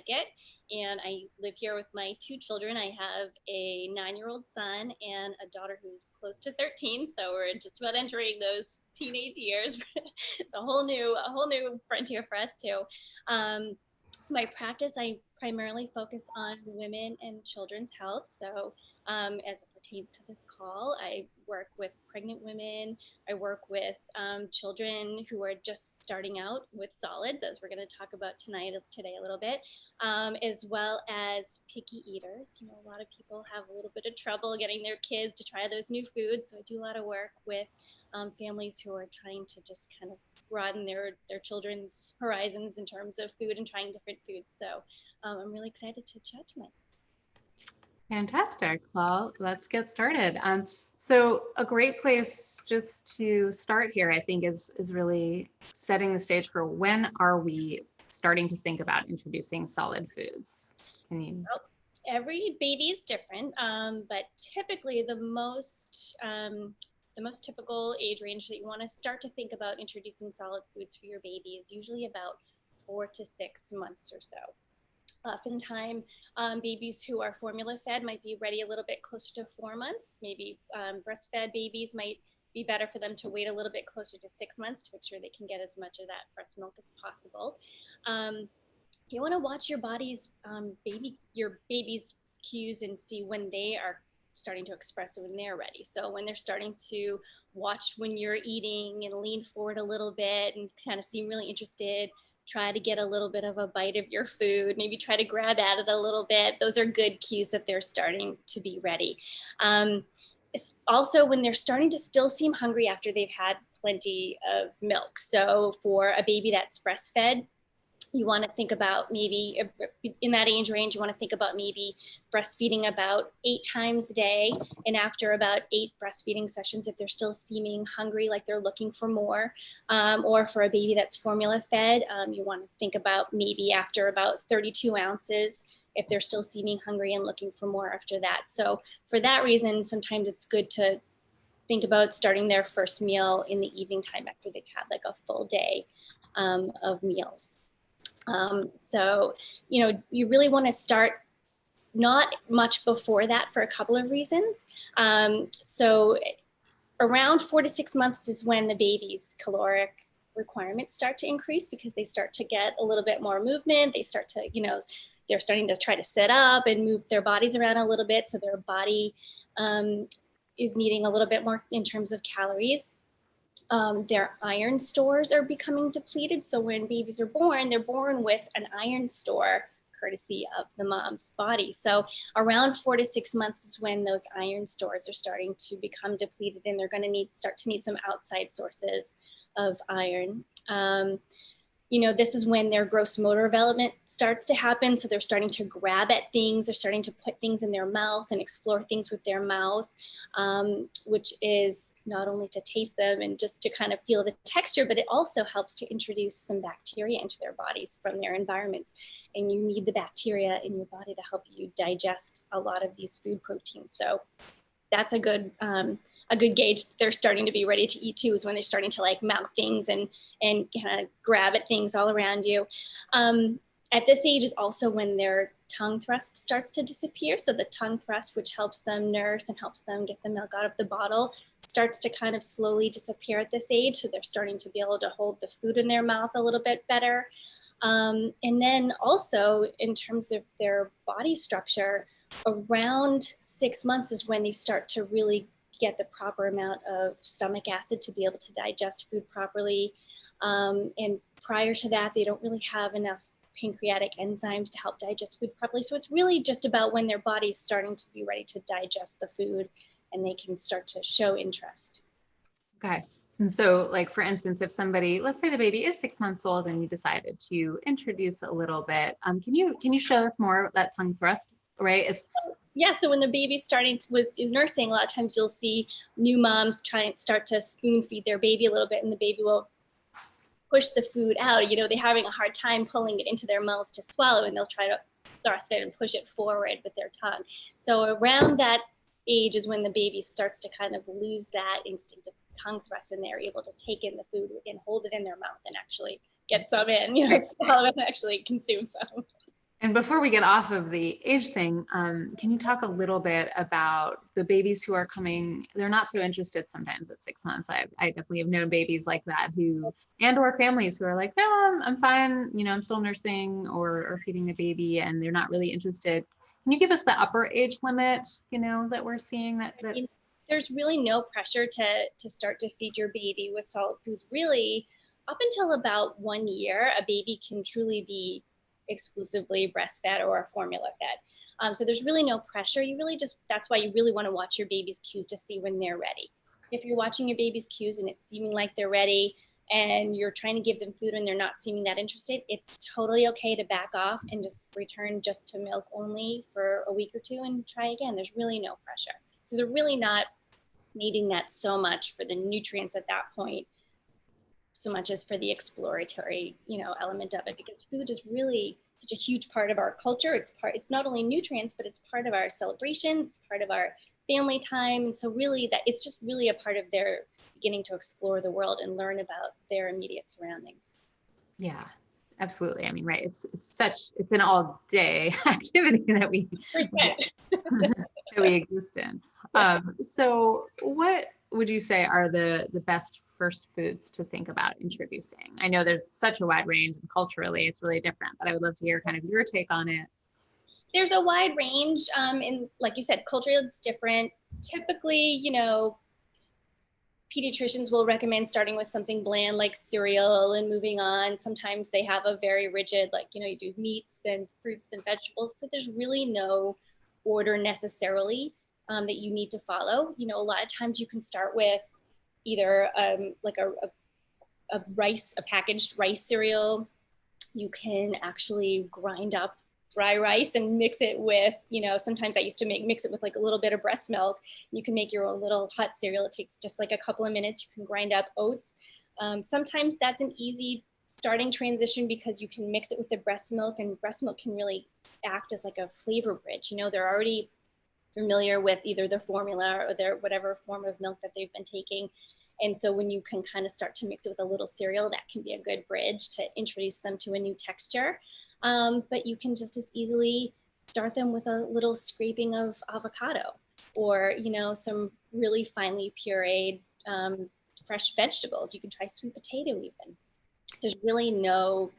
Connecticut, and I live here with my two children. I have a 9-year-old son and a daughter who's close to 13, so we're just about entering those teenage years. It's a whole new frontier for us too. My practice, I primarily focus on women and children's health. So as it pertains to this call, I work with pregnant women. I work with children who are just starting out with solids, as we're going to talk about today a little bit, as well as picky eaters. You know, a lot of people have a little bit of trouble getting their kids to try those new foods. So I do a lot of work with families who are trying to just kind of broaden their children's horizons in terms of food and trying different foods. So I'm really excited to chat tonight. Fantastic. Well, let's get started. So a great place just to start here, I think, is really setting the stage for when are we starting to think about introducing solid foods? Can you? Well, every baby is different, but typically the most typical age range that you want to start to think about introducing solid foods for your baby is usually about 4 to 6 months or so. Oftentimes, babies who are formula fed might be ready a little bit closer to 4 months. Maybe breastfed babies might be better for them to wait a little bit closer to 6 months to make sure they can get as much of that breast milk as possible. You want to watch your baby's cues and see when they are starting to express it when they're ready. So when they're starting to watch when you're eating and lean forward a little bit and kind of seem really interested, try to get a little bit of a bite of your food, maybe try to grab at it a little bit. Those are good cues that they're starting to be ready. It's also when they're starting to still seem hungry after they've had plenty of milk. So for a baby that's breastfed, you want to think about maybe in that age range, you want to think about maybe breastfeeding about 8 times a day. And after about 8 breastfeeding sessions, if they're still seeming hungry, like they're looking for more, or for a baby that's formula fed, you want to think about maybe after about 32 ounces, if they're still seeming hungry and looking for more after that. So for that reason, sometimes it's good to think about starting their first meal in the evening time after they've had like a full day of meals. So, you know, you really want to start not much before that for a couple of reasons. So around 4 to 6 months is when the baby's caloric requirements start to increase because they start to get a little bit more movement. They start to, you know, they're starting to try to sit up and move their bodies around a little bit. So their body is needing a little bit more in terms of calories. Their iron stores are becoming depleted. So when babies are born, they're born with an iron store courtesy of the mom's body. So around 4 to 6 months is when those iron stores are starting to become depleted and they're going to start to need some outside sources of iron. You know, this is when their gross motor development starts to happen. So they're starting to grab at things, they're starting to put things in their mouth and explore things with their mouth, which is not only to taste them and just to kind of feel the texture, but it also helps to introduce some bacteria into their bodies from their environments. And you need the bacteria in your body to help you digest a lot of these food proteins. So that's a good gauge that they're starting to be ready to eat too, is when they're starting to like mouth things and kind of grab at things all around you. At this age is also when their tongue thrust starts to disappear. So the tongue thrust, which helps them nurse and helps them get the milk out of the bottle, starts to kind of slowly disappear at this age. So they're starting to be able to hold the food in their mouth a little bit better. And then also in terms of their body structure, around 6 months is when they start to really get the proper amount of stomach acid to be able to digest food properly. And prior to that, they don't really have enough pancreatic enzymes to help digest food properly. So it's really just about when their body is starting to be ready to digest the food and they can start to show interest. Okay. And so, like, for instance, if somebody, let's say the baby is 6 months old and you decided to introduce a little bit, can you show us more of that tongue thrust, right? Yeah, so when the baby's is nursing, a lot of times you'll see new moms start to spoon feed their baby a little bit, and the baby will push the food out. You know, they're having a hard time pulling it into their mouth to swallow, and they'll try to thrust it and push it forward with their tongue. So around that age is when the baby starts to kind of lose that instinct of tongue thrust, and they're able to take in the food and hold it in their mouth and actually get some in, you know, swallow it and actually consume some. And before we get off of the age thing, can you talk a little bit about the babies who are coming? They're not so interested sometimes at 6 months. I definitely have known babies like that who, and or families who are like, no, I'm fine. You know, I'm still nursing or feeding the baby, and they're not really interested. Can you give us the upper age limit, you know, that we're seeing that? There's really no pressure to start to feed your baby with solid foods. Really, up until about 1 year, a baby can truly be exclusively breastfed or formula fed. So there's really no pressure. You really just, that's why you really want to watch your baby's cues to see when they're ready. If you're watching your baby's cues and it's seeming like they're ready and you're trying to give them food and they're not seeming that interested, it's totally okay to back off and just return just to milk only for a week or two and try again. There's really no pressure. So they're really not needing that so much for the nutrients at that point, so much as for the exploratory, element of it, because food is really such a huge part of our culture. It's not only nutrients, but it's part of our celebrations, it's part of our family time. And so really that it's just really a part of their beginning to explore the world and learn about their immediate surroundings. Yeah, absolutely. I mean, right. It's an all day activity that we that we exist in. So what would you say are the best first foods to think about introducing? I know there's such a wide range and culturally it's really different, but I would love to hear kind of your take on it. There's a wide range, and like you said, culturally it's different. Typically, pediatricians will recommend starting with something bland like cereal and moving on. Sometimes they have a very rigid, like, you do meats, then fruits, then vegetables, but there's really no order necessarily that you need to follow. A lot of times you can start with either like a packaged rice cereal. You can actually grind up dry rice and mix it with, sometimes I used to mix it with like a little bit of breast milk. You can make your own little hot cereal. It takes just like a couple of minutes. You can grind up oats. Sometimes that's an easy starting transition because you can mix it with the breast milk, and breast milk can really act as like a flavor bridge. They're already familiar with either the formula or their whatever form of milk that they've been taking. And so when you can kind of start to mix it with a little cereal, that can be a good bridge to introduce them to a new texture. But you can just as easily start them with a little scraping of avocado or, some really finely pureed fresh vegetables. You can try sweet potato even. There's really no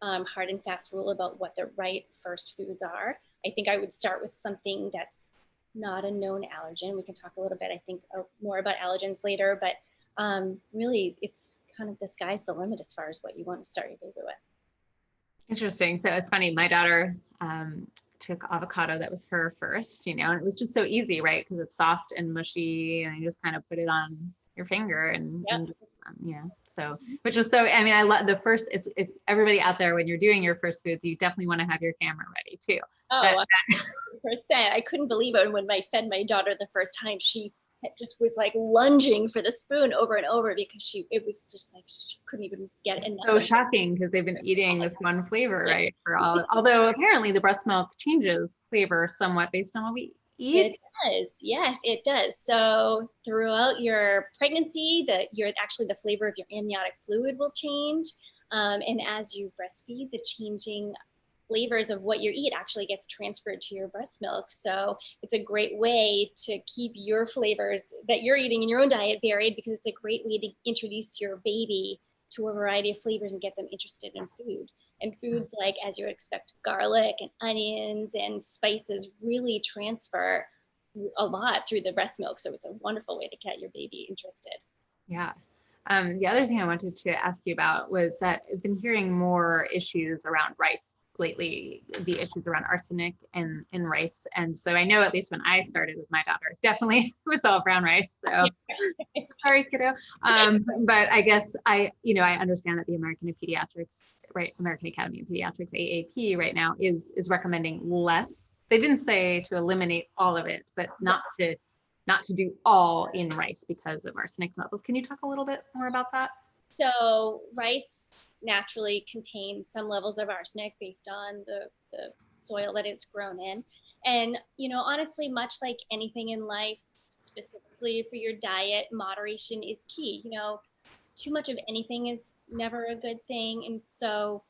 hard and fast rule about what the right first foods are. I think I would start with something that's not a known allergen. We can talk a little bit, I think, more about allergens later, but really it's kind of the sky's the limit as far as what you want to start your baby with. Interesting. So it's funny, my daughter took avocado. That was her first, and it was just so easy, right? Because it's soft and mushy and you just kind of put it on your finger and, Yep. so, which was so, I mean, I love the first, it's everybody out there, when you're doing your first foods, you definitely want to have your camera ready too. Oh, 100%. I couldn't believe it when I fed my daughter the first time. She just was like lunging for the spoon over and over because it was just like she couldn't even get enough. So shocking because they've been eating this one flavor, right? Although apparently the breast milk changes flavor somewhat based on what we eat. It does. Yes, it does. So throughout your pregnancy, the flavor of your amniotic fluid will change. And as you breastfeed, the changing flavors of what you eat actually gets transferred to your breast milk. So it's a great way to keep your flavors that you're eating in your own diet varied, because it's a great way to introduce your baby to a variety of flavors and get them interested in food. And foods like, as you would expect, garlic and onions and spices really transfer a lot through the breast milk. So it's a wonderful way to get your baby interested. Yeah. The other thing I wanted to ask you about was that I've been hearing more issues around rice lately, the issues around arsenic in rice. And so I know, at least when I started with my daughter, definitely was all brown rice. So sorry, kiddo. But I guess I understand that the American Academy of Pediatrics, AAP, right now is recommending less. They didn't say to eliminate all of it, but not to do all in rice because of arsenic levels. Can you talk a little bit more about that? So rice naturally contains some levels of arsenic based on the soil that it's grown in. And, honestly, much like anything in life, specifically for your diet, moderation is key. Too much of anything is never a good thing. And so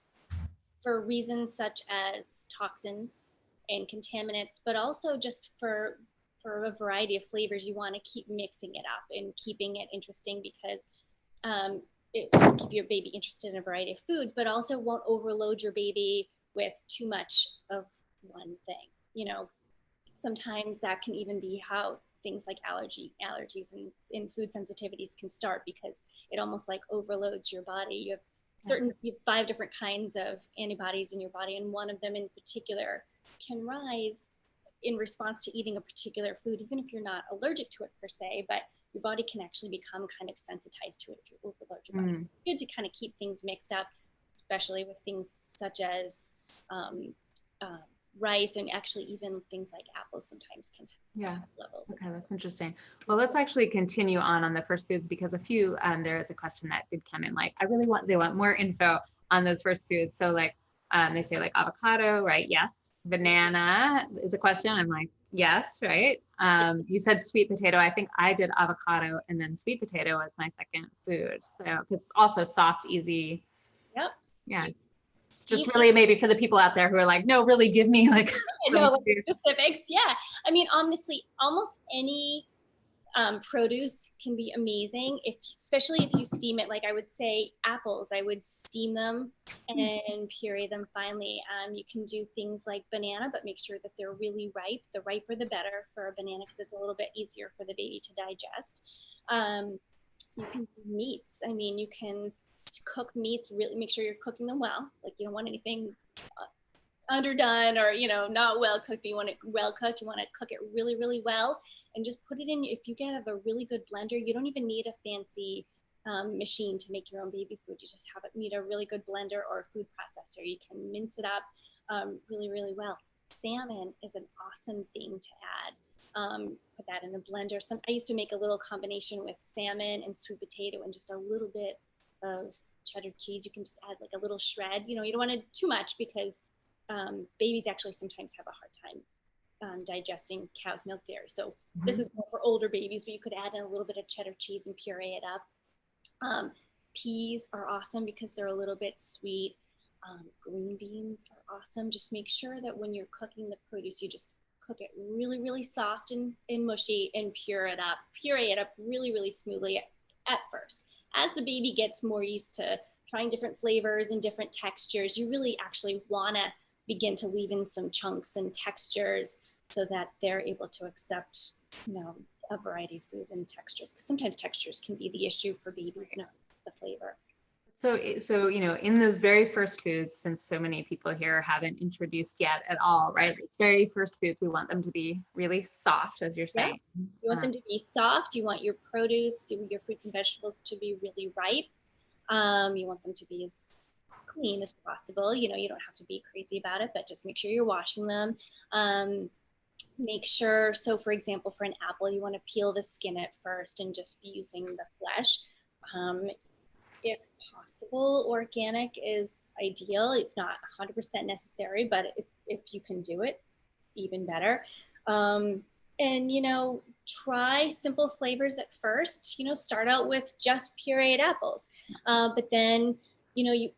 for reasons such as toxins and contaminants, but also just for a variety of flavors. You want to keep mixing it up and keeping it interesting, because it will keep your baby interested in a variety of foods, but also won't overload your baby with too much of one thing. You know, sometimes that can even be how things like allergies and food sensitivities can start, because it almost like overloads your body. You have 5 different kinds of antibodies in your body, and one of them in particular can rise in response to eating a particular food, even if you're not allergic to it per se, but your body can actually become kind of sensitized to it if you overload your body. It's good to kind of keep things mixed up, especially with things such as rice, and actually even things like apples sometimes can have levels. Okay, that's interesting. Well, let's actually continue on the first foods, because a few, there is a question that did come in, like, they want more info on those first foods. So like, they say like avocado, right? Yes. Banana is a question. I'm like, yes, right. You said sweet potato. I think I did avocado, and then sweet potato as my second food. So, because it's also soft, easy. Yep. Yeah. Just really maybe for the people out there who are like, no, really give me like specifics. Yeah. I mean, honestly, almost any produce can be amazing, especially if you steam it. Like I would say apples, I would steam them and puree them finely. You can do things like banana, but make sure that they're really ripe. The riper the better for a banana, because it's a little bit easier for the baby to digest. You can do meats. I mean, you can cook meats, really make sure you're cooking them well. Like you don't want anything underdone or, you know, not well cooked, but you want it well cooked. You want to cook it really, really well, and just put it in. If you get a really good blender, you don't even need a fancy machine to make your own baby food. You just need a really good blender or a food processor. You can mince it up really, really well. Salmon is an awesome thing to add. Put that in a blender. I used to make a little combination with salmon and sweet potato and just a little bit of cheddar cheese. You can just add like a little shred. You know, you don't want to too much, because babies actually sometimes have a hard time digesting cow's milk dairy. So this is more for older babies, but you could add in a little bit of cheddar cheese and puree it up. Peas are awesome because they're a little bit sweet. Green beans are awesome. Just make sure that when you're cooking the produce, you just cook it really, really soft and mushy, and puree it up really, really smoothly at first. As the baby gets more used to trying different flavors and different textures, you really actually want to begin to leave in some chunks and textures so that they're able to accept, you know, a variety of food and textures. Because sometimes textures can be the issue for babies, not the flavor. So, you know, in those very first foods, since so many people here haven't introduced yet at all, right? Those very first foods, we want them to be really soft, as you're saying. Yeah. You want them to be soft. You want your produce, your fruits and vegetables to be really ripe. You want them to be as clean as possible. You know, you don't have to be crazy about it, but just make sure you're washing them. Make sure, so for example, for an apple, you want to peel the skin at first and just be using the flesh. If possible, organic is ideal. It's not 100% necessary, but if you can do it, even better. And, you know, try simple flavors at first. You know, start out with just pureed apples. But then, you know, it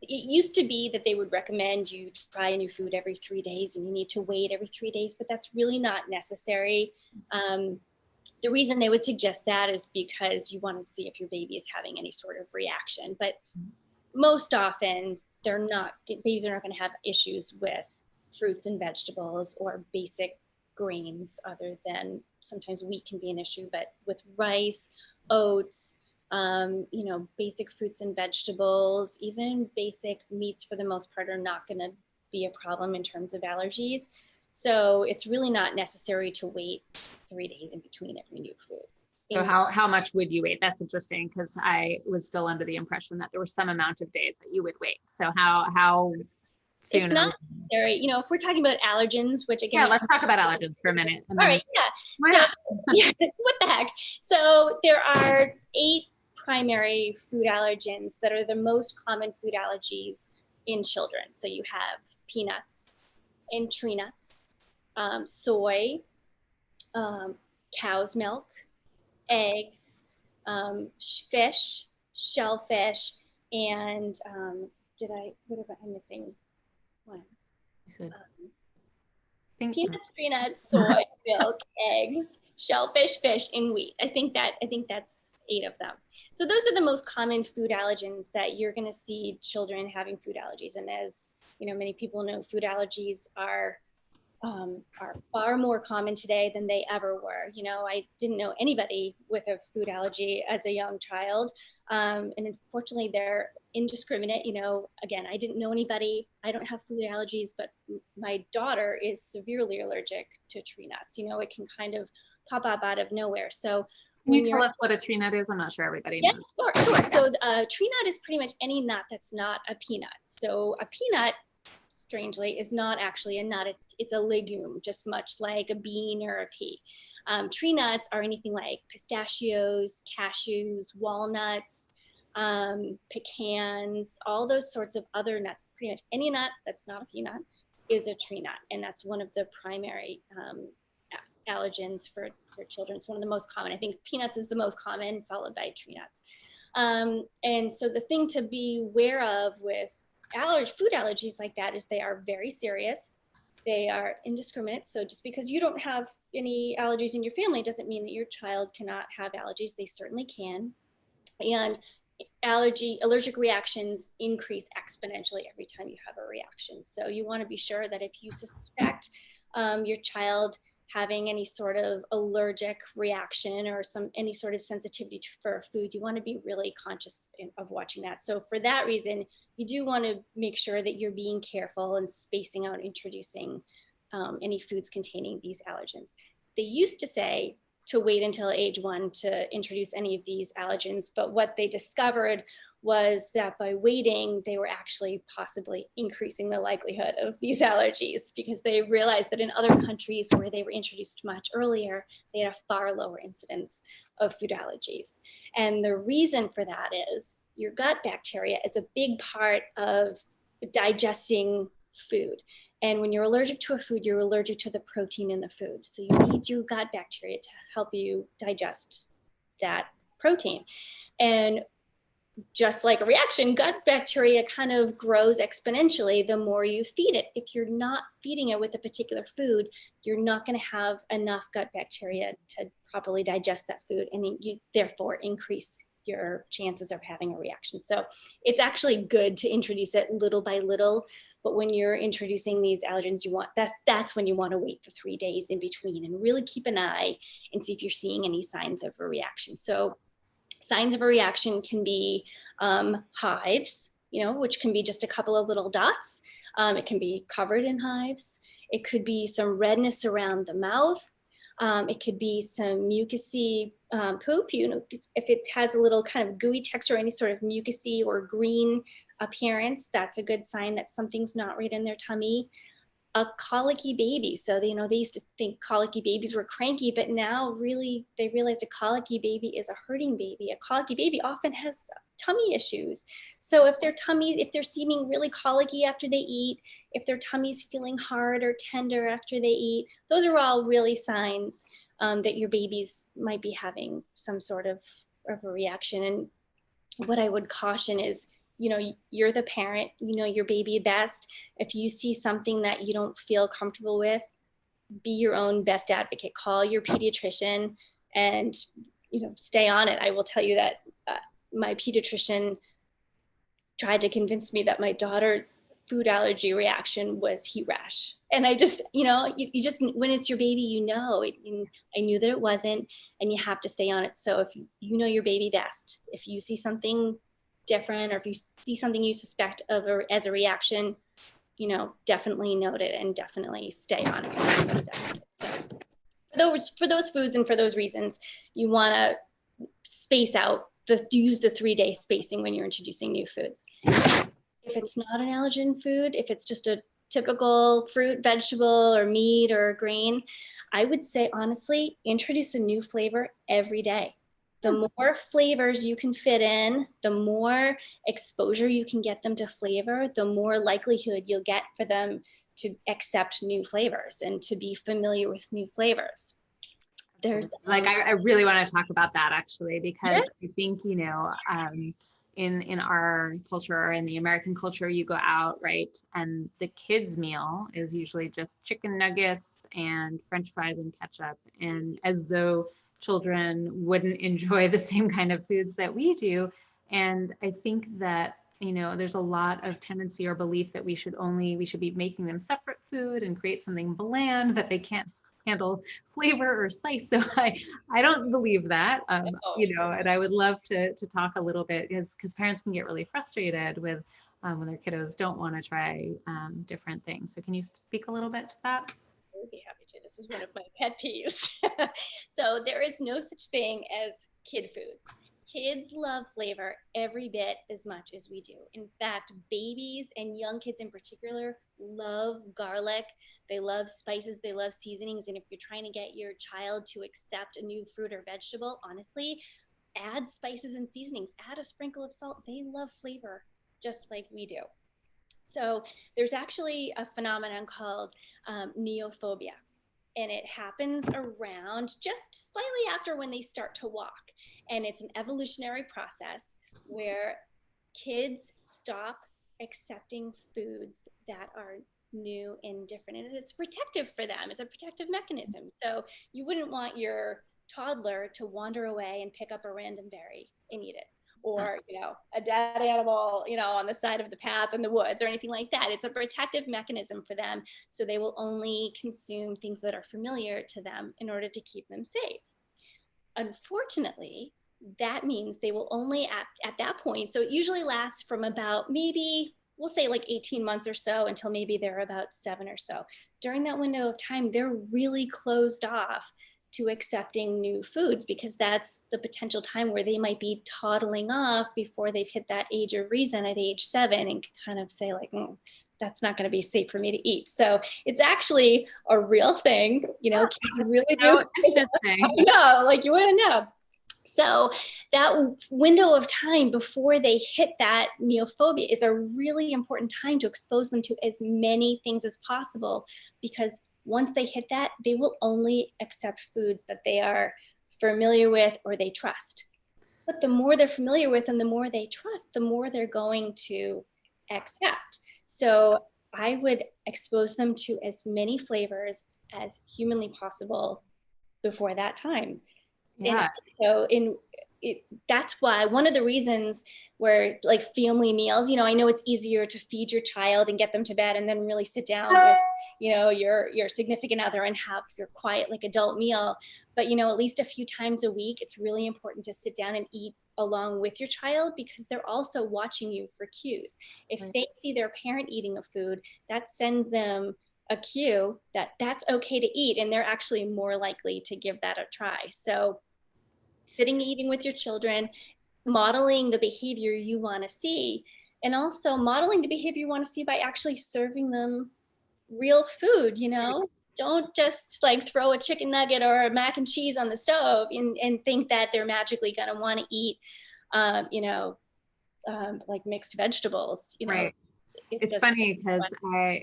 used to be that they would recommend you try a new food every 3 days, and you need to wait every 3 days, but that's really not necessary. The reason they would suggest that is because you want to see if your baby is having any sort of reaction. But most often, babies are not going to have issues with fruits and vegetables or basic grains, other than sometimes wheat can be an issue. But with rice, oats, you know, basic fruits and vegetables, even basic meats for the most part are not going to be a problem in terms of allergies. So it's really not necessary to wait 3 days in between every new food. So how much would you wait? That's interesting, because I was still under the impression that there were some amount of days that you would wait. So how soon? It's not necessary. You know, if we're talking about allergens, which again, let's talk about allergens for a minute. All right, yeah. What the heck? So there are 8 primary food allergens that are the most common food allergies in children. So you have peanuts and tree nuts, soy, cow's milk, eggs, fish, shellfish, and what am I missing? One. You said, think, Peanuts, tree nuts, soy, milk, eggs, shellfish, fish, and wheat. I think that's 8 of them. So those are the most common food allergens that you're going to see children having food allergies. And as you know, many people know, food allergies are far more common today than they ever were. You know, I didn't know anybody with a food allergy as a young child. And unfortunately, they're indiscriminate. You know, again, I didn't know anybody. I don't have food allergies, but my daughter is severely allergic to tree nuts. You know, it can kind of pop up out of nowhere. So can you tell us what a tree nut is? I'm not sure everybody knows. Yeah, sure. So tree nut is pretty much any nut that's not a peanut. So a peanut, strangely, is not actually a nut. It's a legume, just much like a bean or a pea. Tree nuts are anything like pistachios, cashews, walnuts, pecans, all those sorts of other nuts. Pretty much any nut that's not a peanut is a tree nut, and that's one of the primary allergens for children. It's one of the most common. I think peanuts is the most common, followed by tree nuts. And so the thing to be aware of with food allergies like that is they are very serious. They are indiscriminate. So just because you don't have any allergies in your family doesn't mean that your child cannot have allergies. They certainly can. And allergic reactions increase exponentially every time you have a reaction. So you want to be sure that if you suspect your child having any sort of allergic reaction or any sort of sensitivity for food, you want to be really conscious of watching that. So for that reason, you do want to make sure that you're being careful and spacing out introducing any foods containing these allergens. They used to say to wait until age 1 to introduce any of these allergens, but what they discovered was that by waiting, they were actually possibly increasing the likelihood of these allergies, because they realized that in other countries where they were introduced much earlier, they had a far lower incidence of food allergies. And the reason for that is your gut bacteria is a big part of digesting food. And when you're allergic to a food, you're allergic to the protein in the food. So you need your gut bacteria to help you digest that protein. And just like a reaction, gut bacteria kind of grows exponentially the more you feed it. If you're not feeding it with a particular food, you're not going to have enough gut bacteria to properly digest that food, and you therefore increase your chances of having a reaction. So it's actually good to introduce it little by little, but when you're introducing these allergens, that's when you want to wait the 3 days in between and really keep an eye and see if you're seeing any signs of a reaction. So signs of a reaction can be hives, which can be just a couple of little dots. It can be covered in hives. It could be some redness around the mouth. It could be some mucousy poop. If it has a little kind of gooey texture, any sort of mucousy or green appearance, that's a good sign that something's not right in their tummy. A colicky baby. So they used to think colicky babies were cranky, but now really they realize a colicky baby is a hurting baby. A colicky baby often has tummy issues. So if they're seeming really colicky after they eat, if their tummy's feeling hard or tender after they eat, those are all really signs that your babies might be having some sort of a reaction. And what I would caution is, you're the parent, your baby best. If you see something that you don't feel comfortable with, be your own best advocate. Call your pediatrician and, stay on it. I will tell you that my pediatrician tried to convince me that my daughter's food allergy reaction was heat rash. And I just, you just, when it's your baby, I knew that it wasn't, and you have to stay on it. So if you know your baby best, if you see something different, or if you see something you suspect as a reaction, definitely note it and definitely stay on it. So for those foods and for those reasons, you want to space out use the 3-day spacing when you're introducing new foods. If it's not an allergen food, if it's just a typical fruit, vegetable, or meat or grain, I would say honestly, introduce a new flavor every day. The more flavors you can fit in, the more exposure you can get them to flavor, the more likelihood you'll get for them to accept new flavors and to be familiar with new flavors. I really want to talk about that actually, because I think, in our culture or in the American culture, you go out, right? And the kids' meal is usually just chicken nuggets and French fries and ketchup. And as though children wouldn't enjoy the same kind of foods that we do. And I think that, there's a lot of tendency or belief that we should be making them separate food and create something bland that they can't handle flavor or spice. So I don't believe that, Oh, and I would love to talk a little bit because parents can get really frustrated with when their kiddos don't want to try different things. So can you speak a little bit to that? I would be happy to. This is one of my pet peeves. So there is no such thing as kid food. Kids love flavor every bit as much as we do. In fact, babies and young kids in particular love garlic. They love spices. They love seasonings. And if you're trying to get your child to accept a new fruit or vegetable, honestly, add spices and seasonings, add a sprinkle of salt. They love flavor just like we do. So there's actually a phenomenon called neophobia, and it happens around just slightly after when they start to walk. And it's an evolutionary process where kids stop accepting foods that are new and different. And it's protective for them, it's a protective mechanism. So you wouldn't want your toddler to wander away and pick up a random berry and eat it, or a dead animal on the side of the path in the woods or anything like that. It's a protective mechanism for them, so they will only consume things that are familiar to them in order to keep them safe. Unfortunately, that means they will only at that point, so it usually lasts from about, maybe we'll say, like 18 months or so, until maybe they're about 7 or so. During that window of time, they're really closed off to accepting new foods, because that's the potential time where they might be toddling off before they've hit that age of reason at age 7 and kind of say like, that's not going to be safe for me to eat. So it's actually a real thing, kids really do. So interesting. I know, like, you wouldn't know. So that window of time before they hit that neophobia is a really important time to expose them to as many things as possible, because once they hit that, they will only accept foods that they are familiar with or they trust. But the more they're familiar with and the more they trust, the more they're going to accept. So I would expose them to as many flavors as humanly possible before that time. Yeah. And so that's why one of the reasons where, like, family meals, I know it's easier to feed your child and get them to bed and then really sit down with, your significant other and have your quiet, like, adult meal. But, at least a few times a week, it's really important to sit down and eat along with your child, because they're also watching you for cues. If they see their parent eating a food, that sends them a cue that that's okay to eat, and they're actually more likely to give that a try. So sitting eating with your children, modeling the behavior you want to see, and also modeling the behavior you want to see by actually serving them real food. Don't just, like, throw a chicken nugget or a mac and cheese on the stove and think that they're magically going to want to eat like mixed vegetables. Right. It's Doesn't. funny because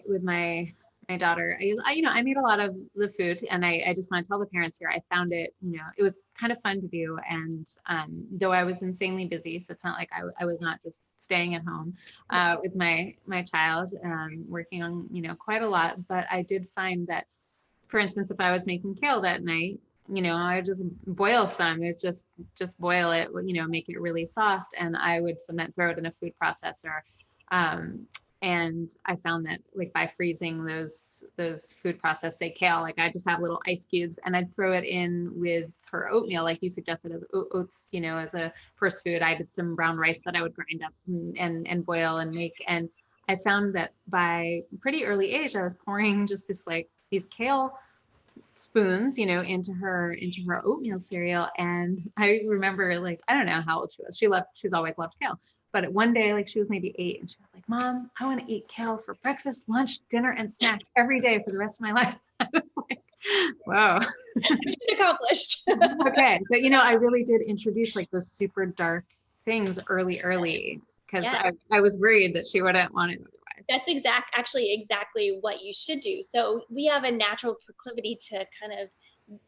with my daughter, I made a lot of the food, and I just want to tell the parents here, I found it, it was kind of fun to do. And though I was insanely busy, so it's not like I was not just staying at home with my child, working on, quite a lot. But I did find that, for instance, if I was making kale that night, I just boil some. It just boil it, make it really soft, and I would sometimes throw it in a food processor. And I found that, like, by freezing those food processed say kale, like, I just have little ice cubes and I'd throw it in with her oatmeal, like you suggested, as oats, as a first food. I did some brown rice that I would grind up and boil and make. And I found that by pretty early age, I was pouring just these kale spoons, into her oatmeal cereal. And I remember, like, I don't know how old she was. She's always loved kale. But one day, like, she was maybe 8, and she was like, "Mom, I want to eat kale for breakfast, lunch, dinner, and snack every day for the rest of my life." I was like, whoa. Accomplished. Okay. But, I really did introduce, like, those super dark things early, because Yeah. I was worried that she wouldn't want it otherwise. That's actually exactly what you should do. So we have a natural proclivity to kind of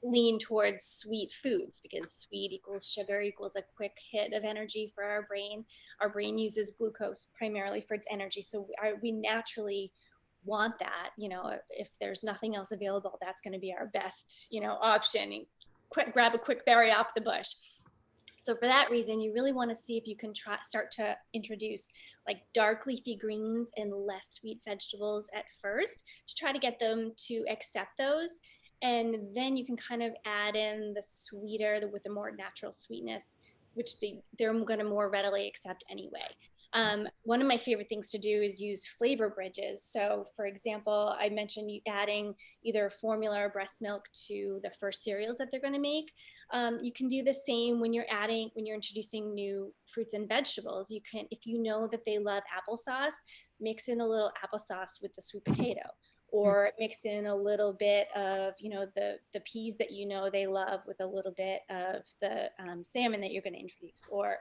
lean towards sweet foods, because sweet equals sugar equals a quick hit of energy for our brain. Our brain uses glucose primarily for its energy. So we naturally want that. If there's nothing else available, that's going to be our best, option. Grab a quick berry off the bush. So for that reason, you really want to see if you can start to introduce like dark leafy greens and less sweet vegetables at first, to try to get them to accept those. And then you can kind of add in the sweeter, with the more natural sweetness, which they're going to more readily accept anyway. One of my favorite things to do is use flavor bridges. So for example, I mentioned adding either formula or breast milk to the first cereals that they're going to make. You can do the same when you're introducing new fruits and vegetables. You can, if you know that they love applesauce, mix in a little applesauce with the sweet potato, or mix in a little bit of, the peas that they love with a little bit of the salmon that you're going to introduce, or,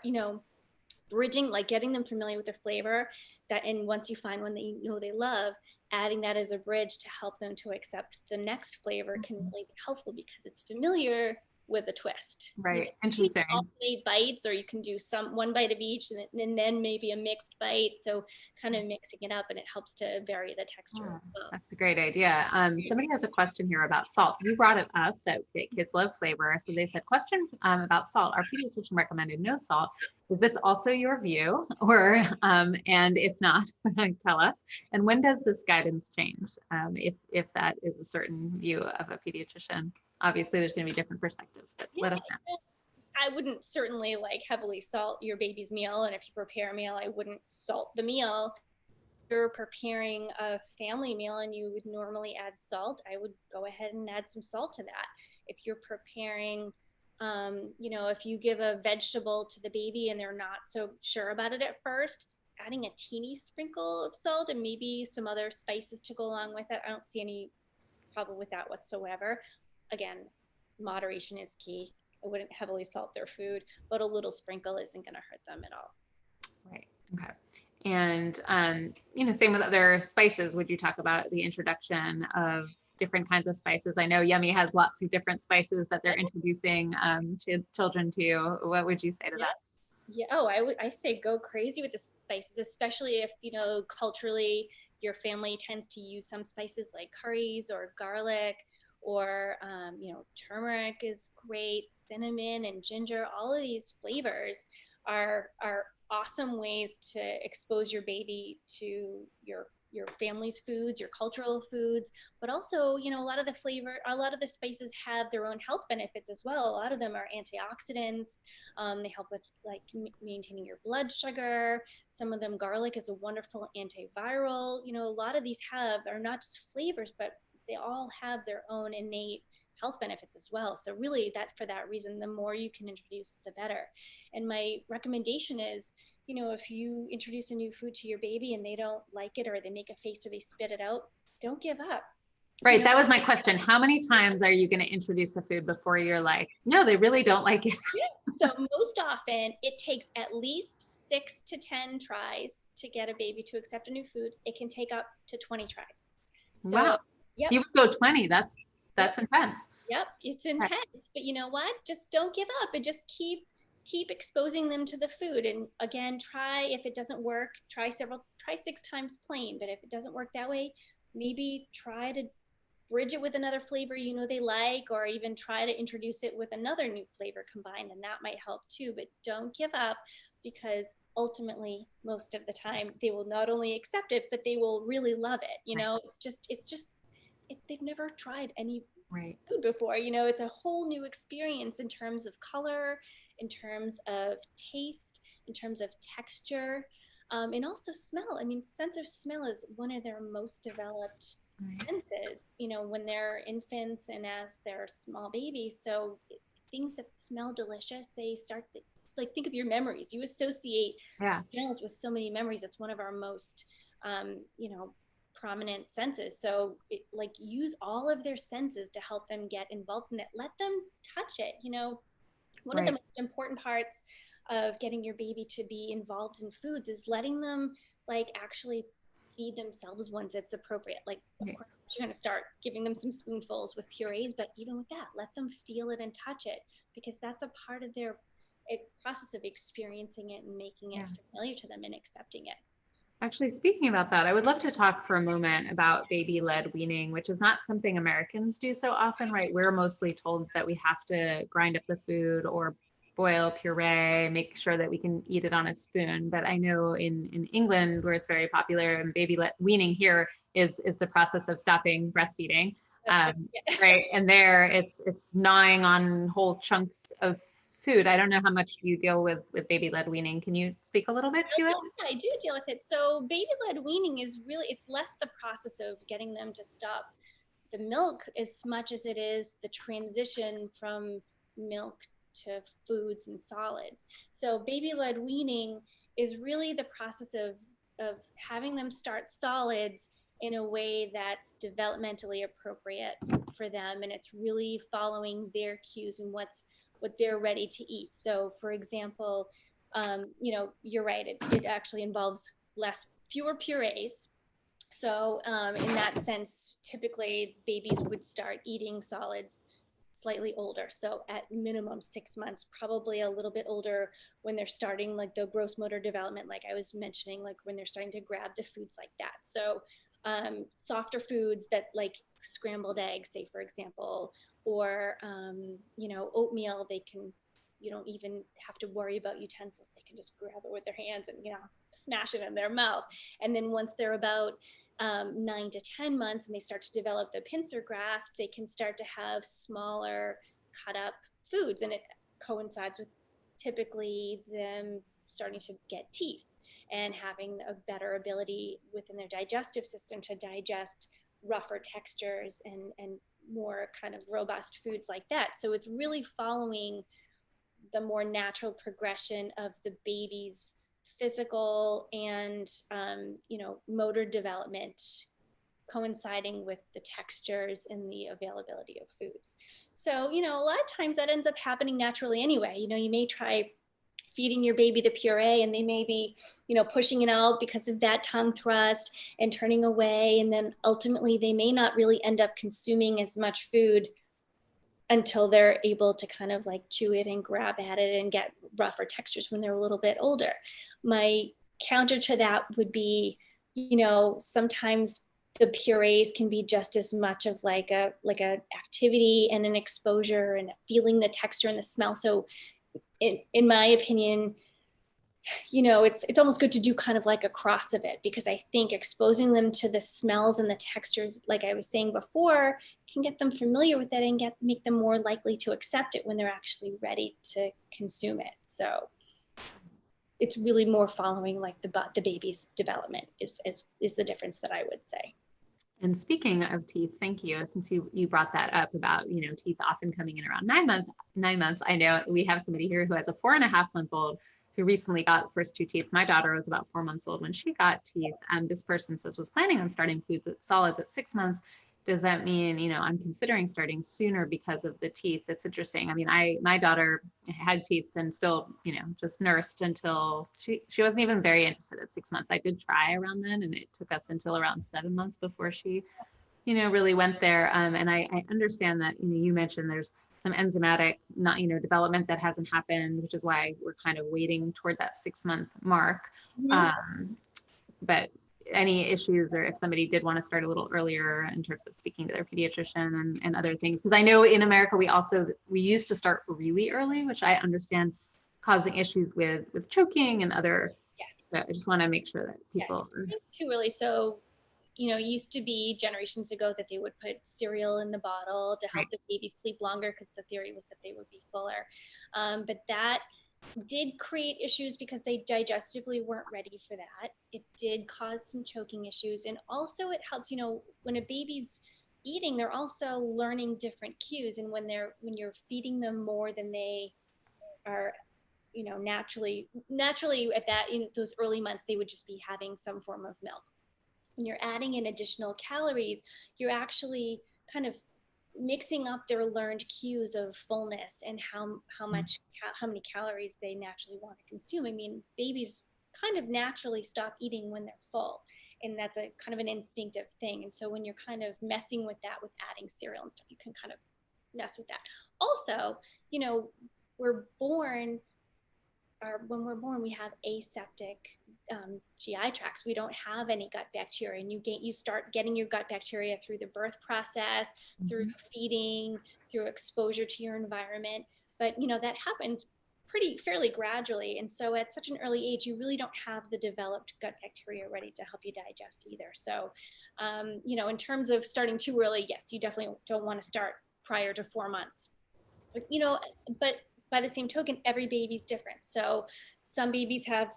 bridging, like getting them familiar with the flavor that, and once you find one that they love, adding that as a bridge to help them to accept the next flavor can really be helpful, because it's familiar with a twist. Right. You can Interesting. alternate bites, or you can do one bite of each, and then maybe a mixed bite. So kind of mixing it up, and it helps to vary the texture as well. That's a great idea. Somebody has a question here about salt. You brought it up that kids love flavor. So they said, question about salt. Our pediatrician recommended no salt. Is this also your view? Or, and if not, tell us. And when does this guidance change? If that is a certain view of a pediatrician? Obviously, there's going to be different perspectives, but let us know. I wouldn't certainly like heavily salt your baby's meal. And if you prepare a meal, I wouldn't salt the meal. If you're preparing a family meal and you would normally add salt, I would go ahead and add some salt to that. If you're preparing, if you give a vegetable to the baby and they're not so sure about it at first, adding a teeny sprinkle of salt and maybe some other spices to go along with it, I don't see any problem with that whatsoever. Again, moderation is key. I wouldn't heavily salt their food, but a little sprinkle isn't going to hurt them at all. Right. Okay. And, same with other spices. Would you talk about the introduction of different kinds of spices? I know YUMI has lots of different spices that they're introducing children to. What would you say to that? Yeah. I say go crazy with the spices, especially if, culturally your family tends to use some spices like curries or garlic, or, turmeric is great, cinnamon and ginger. All of these flavors are awesome ways to expose your baby to your family's foods, your cultural foods, but also, a lot of the spices have their own health benefits as well. A lot of them are antioxidants. They help with like maintaining your blood sugar. Some of them, garlic is a wonderful antiviral. A lot of these are not just flavors, but they all have their own innate health benefits as well. So really, for that reason, the more you can introduce, the better. And my recommendation is, if you introduce a new food to your baby and they don't like it, or they make a face, or they spit it out, don't give up. Right. That was my question. How many times are you going to introduce the food before you're like, no, they really don't like it? So most often it takes at least 6 to 10 tries to get a baby to accept a new food. It can take up to 20 tries. So, wow. Yep. You would go 20. That's intense. Yep. It's intense, but you know what? Just don't give up, and just keep exposing them to the food. And again, if it doesn't work, try 6 times plain. But if it doesn't work that way, maybe try to bridge it with another flavor they like, or even try to introduce it with another new flavor combined, and that might help too. But don't give up, because ultimately, most of the time, they will not only accept it, but they will really love it. It's just they've never tried any food before. It's a whole new experience in terms of color, in terms of taste, in terms of texture, and also smell. I mean, sense of smell is one of their most developed senses, when they're infants and as they're small babies. So things that smell delicious, they start to, like, think of your memories. You associate smells with so many memories. It's one of our most, prominent senses. So use all of their senses to help them get involved in it. Let them touch it. One of the most important parts of getting your baby to be involved in foods is letting them actually, feed themselves once it's appropriate. Like, of Right. course, you're going to start giving them some spoonfuls with purees, but even with that, let them feel it and touch it, because that's a part of their process of experiencing it and making it Yeah. familiar to them and accepting it. Actually, speaking about that, I would love to talk for a moment about baby-led weaning, which is not something Americans do so often, right? We're mostly told that we have to grind up the food or boil puree, make sure that we can eat it on a spoon. But I know in England, where it's very popular, and baby-led weaning here is the process of stopping breastfeeding. That's it. Right. And there it's gnawing on whole chunks of food. I don't know how much you deal with baby-led weaning. Can you speak a little bit to it? I do deal with it. So baby-led weaning is really, it's less the process of getting them to stop the milk as much as it is the transition from milk to foods and solids. So baby-led weaning is really the process of having them start solids in a way that's developmentally appropriate for them, and it's really following their cues and what they're ready to eat. So for example, you're right, it actually involves fewer purees. So in that sense, typically babies would start eating solids slightly older. So at minimum 6 months, probably a little bit older when they're starting like the gross motor development, like I was mentioning, like when they're starting to grab the foods like that. So softer foods that like scrambled eggs, say for example, or oatmeal, you don't even have to worry about utensils. They can just grab it with their hands and smash it in their mouth. And then once they're about 9 to 10 months and they start to develop the pincer grasp, they can start to have smaller cut up foods, and it coincides with typically them starting to get teeth and having a better ability within their digestive system to digest rougher textures and more kind of robust foods like that. So it's really following the more natural progression of the baby's physical and motor development, coinciding with the textures and the availability of foods. So a lot of times that ends up happening naturally anyway. You may try feeding your baby the puree and they may be pushing it out because of that tongue thrust and turning away, and then ultimately they may not really end up consuming as much food until they're able to kind of like chew it and grab at it and get rougher textures when they're a little bit older. My counter to that would be, sometimes the purees can be just as much of like a activity and an exposure and feeling the texture and the smell. So in my opinion, it's almost good to do kind of like a cross of it, because I think exposing them to the smells and the textures, like I was saying before, can get them familiar with it and make them more likely to accept it when they're actually ready to consume it. So it's really more following like the baby's development is the difference that I would say. And speaking of teeth, thank you. Since you brought that up about, teeth often coming in around 9 months. I know we have somebody here who has a 4.5-month-old who recently got the first two teeth. My daughter was about 4 months old when she got teeth. This person says was planning on starting solids at 6 months. Does that mean, I'm considering starting sooner because of the teeth? It's interesting. I mean, my daughter had teeth and still, just nursed until she wasn't even very interested at 6 months. I did try around then, and it took us until around 7 months before she, really went there. And I understand that, you mentioned there's some enzymatic, not, development that hasn't happened, which is why we're kind of waiting toward that 6-month mark. Mm-hmm. But any issues, or if somebody did want to start a little earlier in terms of speaking to their pediatrician and other things, because I know in America we used to start really early, which I understand causing issues with choking and other. Yes. So I just want to make sure that people. Yes, too early. So it used to be generations ago that they would put cereal in the bottle to help Right. the baby sleep longer, because the theory was that they would be fuller. But that did create issues because they digestively weren't ready for that. It did cause some choking issues. And also it helps, when a baby's eating, they're also learning different cues. And when you're feeding them more than they are, naturally at that, those early months, they would just be having some form of milk. When you're adding in additional calories, you're actually kind of mixing up their learned cues of fullness and how many calories they naturally want to consume. I mean, babies kind of naturally stop eating when they're full. And that's a kind of an instinctive thing. And so when you're kind of messing with that, with adding cereal and stuff, you can kind of mess with that. Also, we're born, or when we're born, we have aseptic GI tracts. We don't have any gut bacteria, and you start getting your gut bacteria through the birth process, through feeding, through exposure to your environment. But that happens fairly gradually, and so at such an early age, you really don't have the developed gut bacteria ready to help you digest either. So, in terms of starting too early, yes, you definitely don't want to start prior to 4 months. But by the same token, every baby's different. So some babies have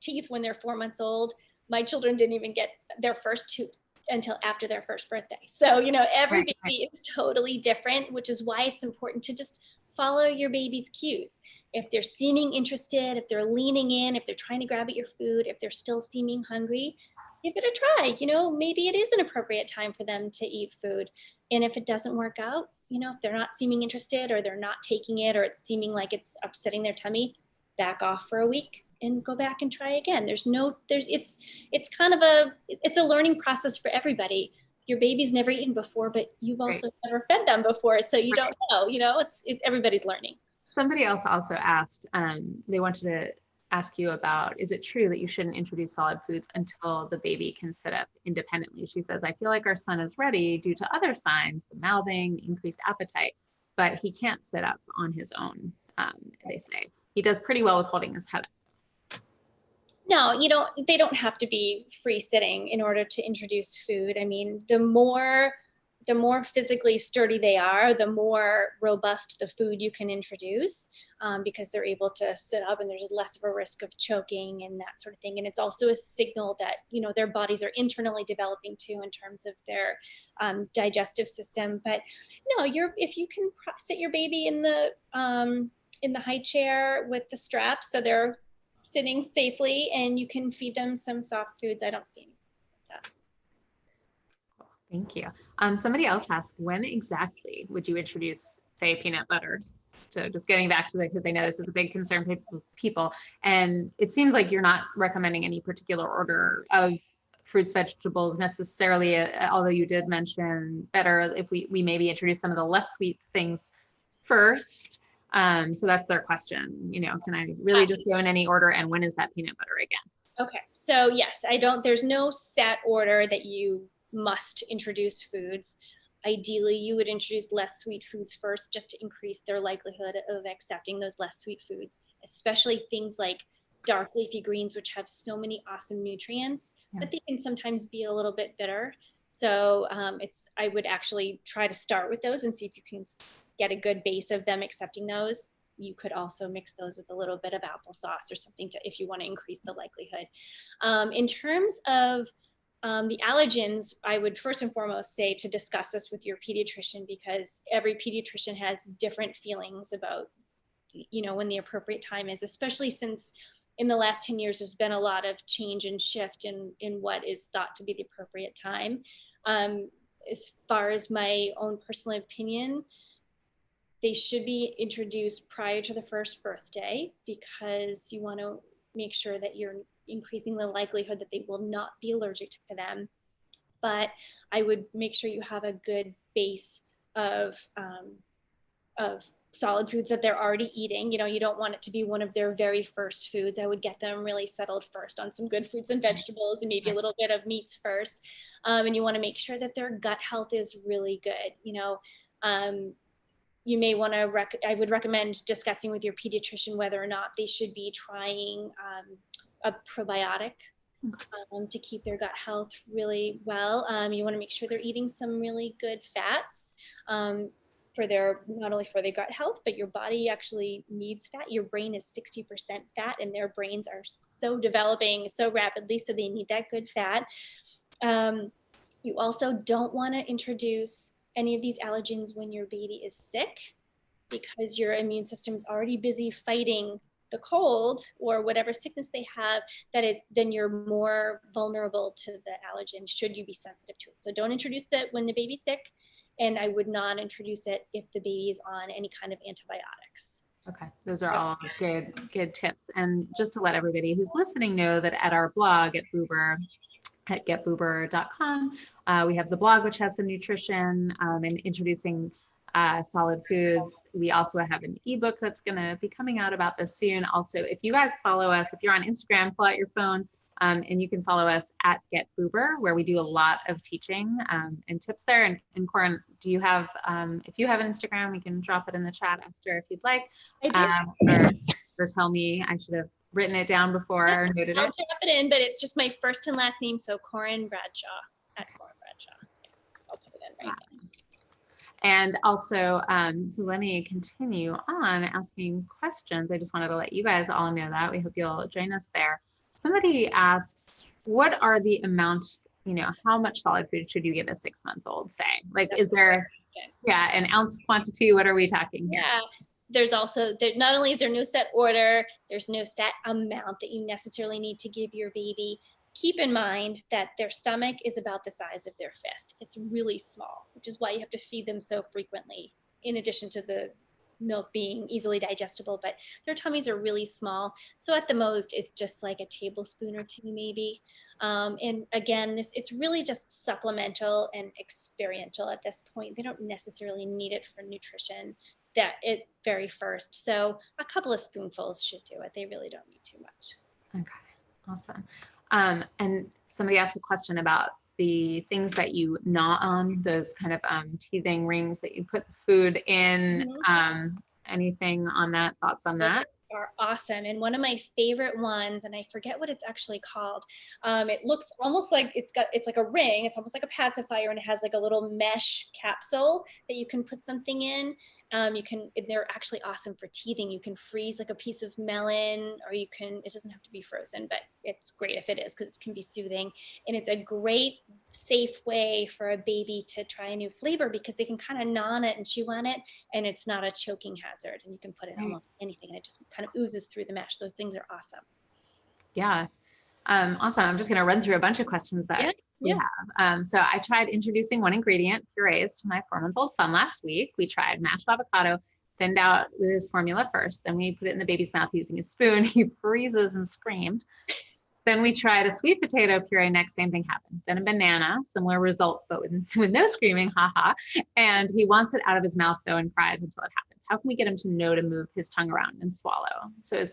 teeth when they're 4 months old. My children didn't even get their first tooth until after their first birthday. So, every baby is totally different, which is why it's important to just follow your baby's cues. If they're seeming interested, if they're leaning in, if they're trying to grab at your food, if they're still seeming hungry, give it a try. Maybe it is an appropriate time for them to eat food. And if it doesn't work out, if they're not seeming interested, or they're not taking it, or it's seeming like it's upsetting their tummy, back off for a week and go back and try again. It's kind of it's a learning process for everybody. Your baby's never eaten before, but you've also never fed them before. So you don't know, it's everybody's learning. Somebody else also asked, they wanted to ask you about, is it true that you shouldn't introduce solid foods until the baby can sit up independently? She says, I feel like our son is ready due to other signs, the mouthing, increased appetite, but he can't sit up on his own, they say. He does pretty well with holding his head up. No, they don't have to be free sitting in order to introduce food. I mean, the more physically sturdy they are, the more robust the food you can introduce, because they're able to sit up and there's less of a risk of choking and that sort of thing. And it's also a signal that, their bodies are internally developing too in terms of their digestive system. But no, if you can sit your baby in the high chair with the straps, so they're sitting safely, and you can feed them some soft foods, I don't see anything like that. Thank you. Somebody else asked, when exactly would you introduce, say, peanut butter? So just getting back to because I know this is a big concern for people. And it seems like you're not recommending any particular order of fruits, vegetables necessarily, although you did mention better if we maybe introduce some of the less sweet things first. So that's their question. Can I really just go in any order? And when is that peanut butter again? Okay. So yes, there's no set order that you must introduce foods. Ideally, you would introduce less sweet foods first, just to increase their likelihood of accepting those less sweet foods, especially things like dark leafy greens, which have so many awesome nutrients, but they can sometimes be a little bit bitter. So I would actually try to start with those and see if you can get a good base of them accepting those. You could also mix those with a little bit of applesauce or something if you want to increase the likelihood. In terms of the allergens, I would first and foremost say to discuss this with your pediatrician, because every pediatrician has different feelings about, when the appropriate time is, especially since in the last 10 years, there's been a lot of change and shift in what is thought to be the appropriate time. As far as my own personal opinion, they should be introduced prior to the first birthday, because you want to make sure that you're increasing the likelihood that they will not be allergic to them. But I would make sure you have a good base of solid foods that they're already eating. You don't want it to be one of their very first foods. I would get them really settled first on some good fruits and vegetables, and maybe a little bit of meats first. And you want to make sure that their gut health is really good. You may want to, I would recommend discussing with your pediatrician whether or not they should be trying a probiotic to keep their gut health really well. You want to make sure they're eating some really good fats not only for their gut health, but your body actually needs fat. Your brain is 60% fat, and their brains are so developing so rapidly, so they need that good fat. You also don't want to introduce any of these allergens when your baby is sick, because your immune system's already busy fighting the cold or whatever sickness they have, then you're more vulnerable to the allergen should you be sensitive to it. So don't introduce that when the baby's sick, and I would not introduce it if the baby's on any kind of antibiotics. Okay, those are all good tips. And just to let everybody who's listening know that at our blog at Boober, at getboober.com. We have the blog, which has some nutrition and introducing solid foods. We also have an ebook that's going to be coming out about this soon. Also, if you guys follow us, if you're on Instagram, pull out your phone and you can follow us at getboober, where we do a lot of teaching and tips there. And Koren, do you have, if you have an Instagram, you can drop it in the chat after if you'd like, I do. or tell me. I should have written it down before or noted I'll it. drop it in, but it's just my first and last name. So Koren Bradshaw, at Koren Bradshaw. Yeah, I'll put it in right now. And also, so let me continue on asking questions. I just wanted to let you guys all know that. We hope you'll join us there. Somebody asks, what are the amounts, how much solid food should you give a 6-month-old, say? Like, is there, an ounce quantity? What are we talking here? Yeah. There's also, not only is there no set order, there's no set amount that you necessarily need to give your baby. Keep in mind that their stomach is about the size of their fist. It's really small, which is why you have to feed them so frequently, in addition to the milk being easily digestible, but their tummies are really small. So at the most, it's just like a tablespoon or two, maybe. And again, it's really just supplemental and experiential at this point. They don't necessarily need it for nutrition very first. So a couple of spoonfuls should do it. They really don't need too much. Okay, awesome. And somebody asked a question about the things that you gnaw on, those kind of teething rings that you put the food in. Anything on that? Thoughts on that? Are awesome. And one of my favorite ones, and I forget what it's actually called. It looks almost like it's like a ring. It's almost like a pacifier, and it has like a little mesh capsule that you can put something in. They're actually awesome for teething. You can freeze like a piece of melon, or it doesn't have to be frozen, but it's great if it is, because it can be soothing. And it's a great, safe way for a baby to try a new flavor, because they can kind of gnaw on it and chew on it, and it's not a choking hazard. And you can put it in almost anything, and it just kind of oozes through the mesh. Those things are awesome. Yeah. Awesome. I'm just going to run through a bunch of questions that we have. So I tried introducing one ingredient, purees, to my 4-month-old son last week. We tried mashed avocado, thinned out with his formula first. Then we put it in the baby's mouth using a spoon. He freezes and screamed. Then we tried a sweet potato puree next, same thing happened. Then a banana, similar result, but with no screaming, haha. And he wants it out of his mouth though and cries until it happens. How can we get him to know to move his tongue around and swallow? So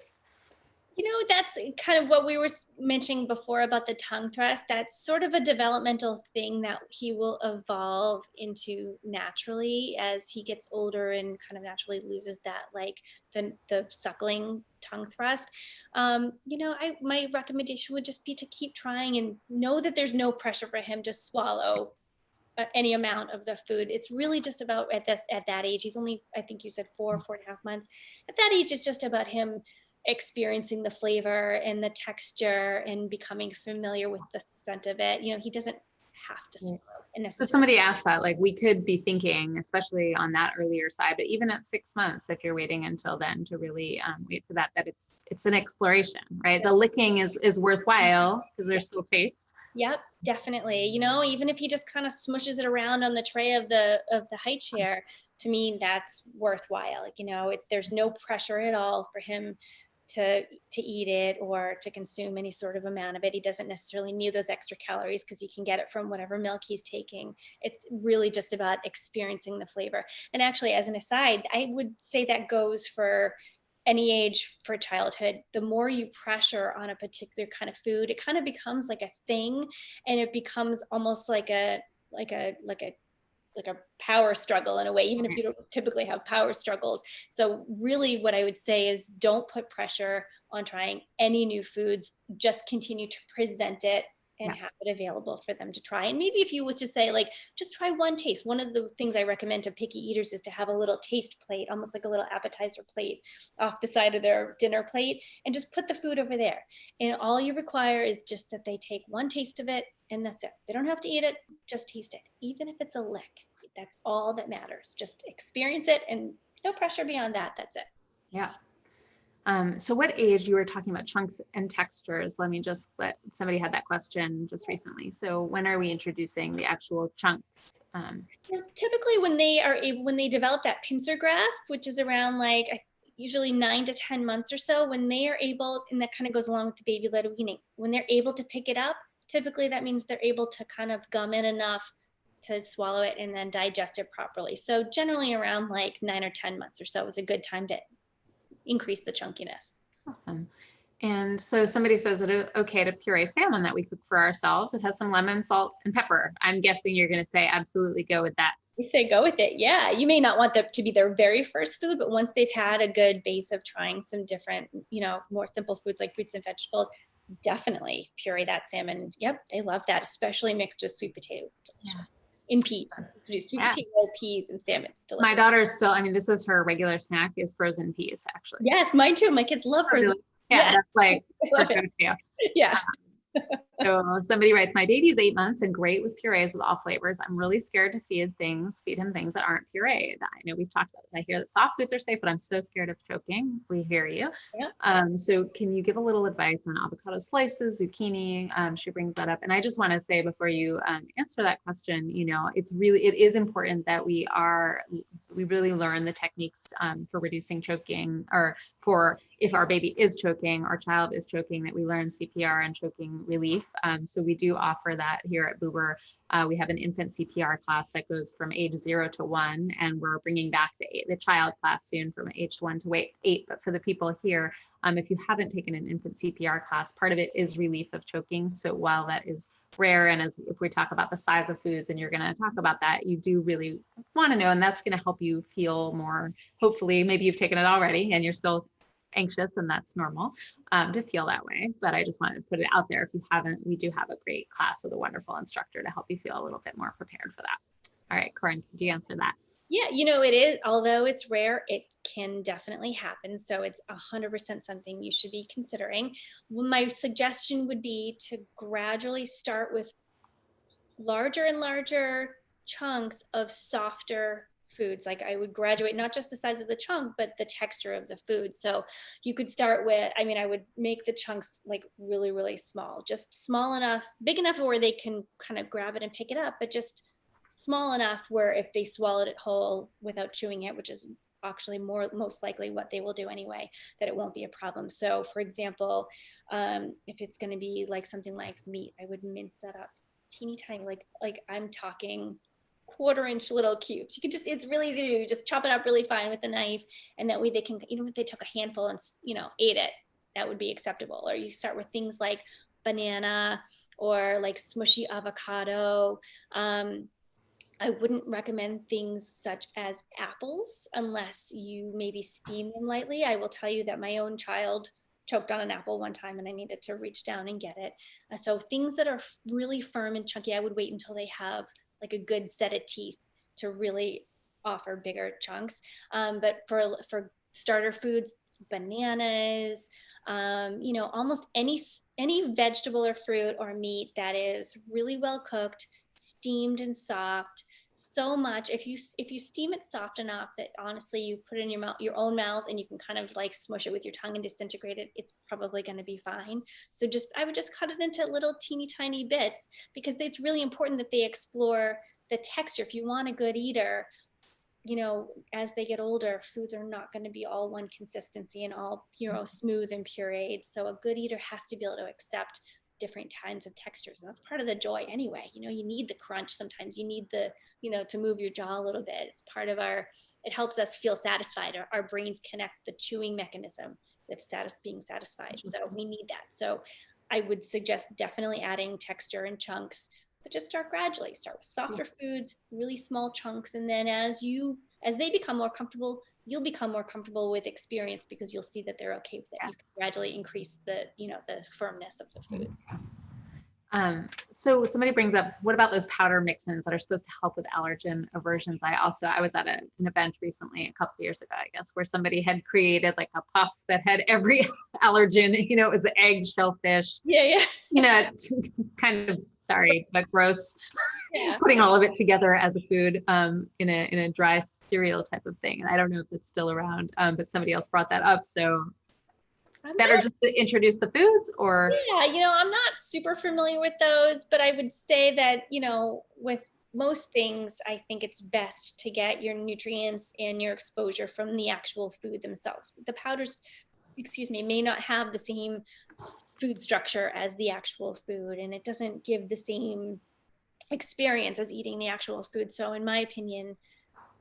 that's kind of what we were mentioning before about the tongue thrust. That's sort of a developmental thing that he will evolve into naturally as he gets older and kind of naturally loses that, like the suckling tongue thrust. My recommendation would just be to keep trying and know that there's no pressure for him to swallow any amount of the food. It's really just about at that age. He's only, I think you said 4.5 months. At that age, it's just about him experiencing the flavor and the texture and becoming familiar with the scent of it. He doesn't have to swallow. So somebody asked that, like, we could be thinking, especially on that earlier side, but even at 6 months, if you're waiting until then to really wait for that it's an exploration, right? The licking is worthwhile because there's still taste. Yep, definitely. Even if he just kind of smushes it around on the tray of the high chair, to me, that's worthwhile. There's no pressure at all for him to eat it or to consume any sort of amount of it. He doesn't necessarily need those extra calories because he can get it from whatever milk he's taking. It's really just about experiencing the flavor. And actually, as an aside, I would say that goes for any age for childhood. The more you pressure on a particular kind of food, it kind of becomes like a thing, and it becomes almost like a power struggle in a way, even if you don't typically have power struggles. So really what I would say is don't put pressure on trying any new foods. Just continue to present it and have it available for them to try. And maybe if you would just say, like, just try one taste. One of the things I recommend to picky eaters is to have a little taste plate, almost like a little appetizer plate off the side of their dinner plate, and just put the food over there. And all you require is just that they take one taste of it, and that's it. They don't have to eat it, just taste it. Even if it's a lick, that's all that matters. Just experience it, and no pressure beyond that. That's it. Yeah. So what age, you were talking about chunks and textures. Let me just somebody had that question just recently. So when are we introducing the actual chunks? Typically when they develop that pincer grasp, which is around usually 9 to 10 months or so, when they are able, and that kind of goes along with the baby-led weaning, when they're able to pick it up, typically that means they're able to kind of gum in enough to swallow it and then digest it properly. So generally around like 9 or 10 months or so is a good time to increase the chunkiness. Awesome. And so somebody says it's okay to puree salmon that we cook for ourselves. It has some lemon, salt, and pepper. I'm guessing you're going to say absolutely go with that. We say go with it. Yeah. You may not want them to be their very first food, but once they've had a good base of trying some different, more simple foods like fruits and vegetables, definitely puree that salmon. Yep. They love that, especially mixed with sweet potatoes. It's delicious. In peas. Do sweet potato, peas, and salmon. It's delicious. My daughter is still, I mean, this is her regular snack is frozen peas, actually. Yes, mine too. My kids love frozen. Yeah, that's like, yeah. So somebody writes, my baby is 8 months and great with purees with all flavors. I'm really scared to feed him things that aren't pureed. I know we've talked about this. I hear that soft foods are safe, but I'm so scared of choking. We hear you. Yeah. So can you give a little advice on avocado slices, zucchini? She brings that up. And I just want to say before you answer that question, it is important that we really learn the techniques for reducing choking, or for if our baby is choking, our child is choking, that we learn CPR and choking relief. So we do offer that here at Boober. We have an infant CPR class that goes from age 0 to 1, and we're bringing back the child class soon from age 1 to 8. But for the people here, if you haven't taken an infant CPR class, part of it is relief of choking. So while that is rare, and if we talk about the size of foods, and you're going to talk about that, you do really want to know, and that's going to help you feel more, hopefully, maybe you've taken it already and you're still anxious, and that's normal to feel that way. But I just wanted to put it out there. If you haven't, we do have a great class with a wonderful instructor to help you feel a little bit more prepared for that. All right, Koren, could you answer that? Yeah, it is, although it's rare, it can definitely happen. So it's 100% something you should be considering. Well, my suggestion would be to gradually start with larger and larger chunks of softer foods. Like I would graduate not just the size of the chunk, but the texture of the food. So you could start with, I would make the chunks like really, really small, just small enough, big enough where they can kind of grab it and pick it up, but just small enough where if they swallowed it whole without chewing it, which is actually most likely what they will do anyway, that it won't be a problem. So for example, if it's going to be like something like meat, I would mince that up teeny tiny, like I'm talking 1/4-inch little cubes. You can it's really easy to do. Just chop it up really fine with a knife, and that way they can, even if they took a handful and ate it, that would be acceptable. Or you start with things like banana or like smushy avocado. I wouldn't recommend things such as apples unless you maybe steam them lightly. I will tell you that my own child choked on an apple one time and I needed to reach down and get it. So things that are really firm and chunky, I would wait until they have like a good set of teeth to really offer bigger chunks. But for starter foods, bananas, almost any vegetable or fruit or meat that is really well cooked, steamed and soft, so much. If you steam it soft enough that honestly you put it in your own mouth and you can kind of like smush it with your tongue and disintegrate it, it's probably going to be fine. So I would just cut it into little teeny tiny bits, because it's really important that they explore the texture. If you want a good eater, as they get older, foods are not going to be all one consistency and all smooth and pureed. So a good eater has to be able to accept different kinds of textures, and that's part of the joy anyway. You need the crunch, sometimes you need the to move your jaw a little bit. It's part of it helps us feel satisfied. Our brains connect the chewing mechanism with being satisfied, so we need that. So I would suggest definitely adding texture and chunks, but just start gradually. Start with softer foods, really small chunks, and then as they become more comfortable, you'll become more comfortable with experience, because you'll see that they're okay with it. You can gradually increase the firmness of the food. So somebody brings up, what about those powder mix-ins that are supposed to help with allergen aversions? I was at an event recently, a couple of years ago, I guess, where somebody had created like a puff that had every allergen. It was the egg, shellfish. Yeah. Kind of, sorry, but gross. Yeah. Putting all of it together as a food in a dry cereal type of thing. And I don't know if it's still around, but somebody else brought that up. So better just to introduce the foods, or? Yeah, I'm not super familiar with those, but I would say that, with most things, I think it's best to get your nutrients and your exposure from the actual food themselves. The powders, excuse me, may not have the same food structure as the actual food, and it doesn't give the same experience as eating the actual food. So in my opinion,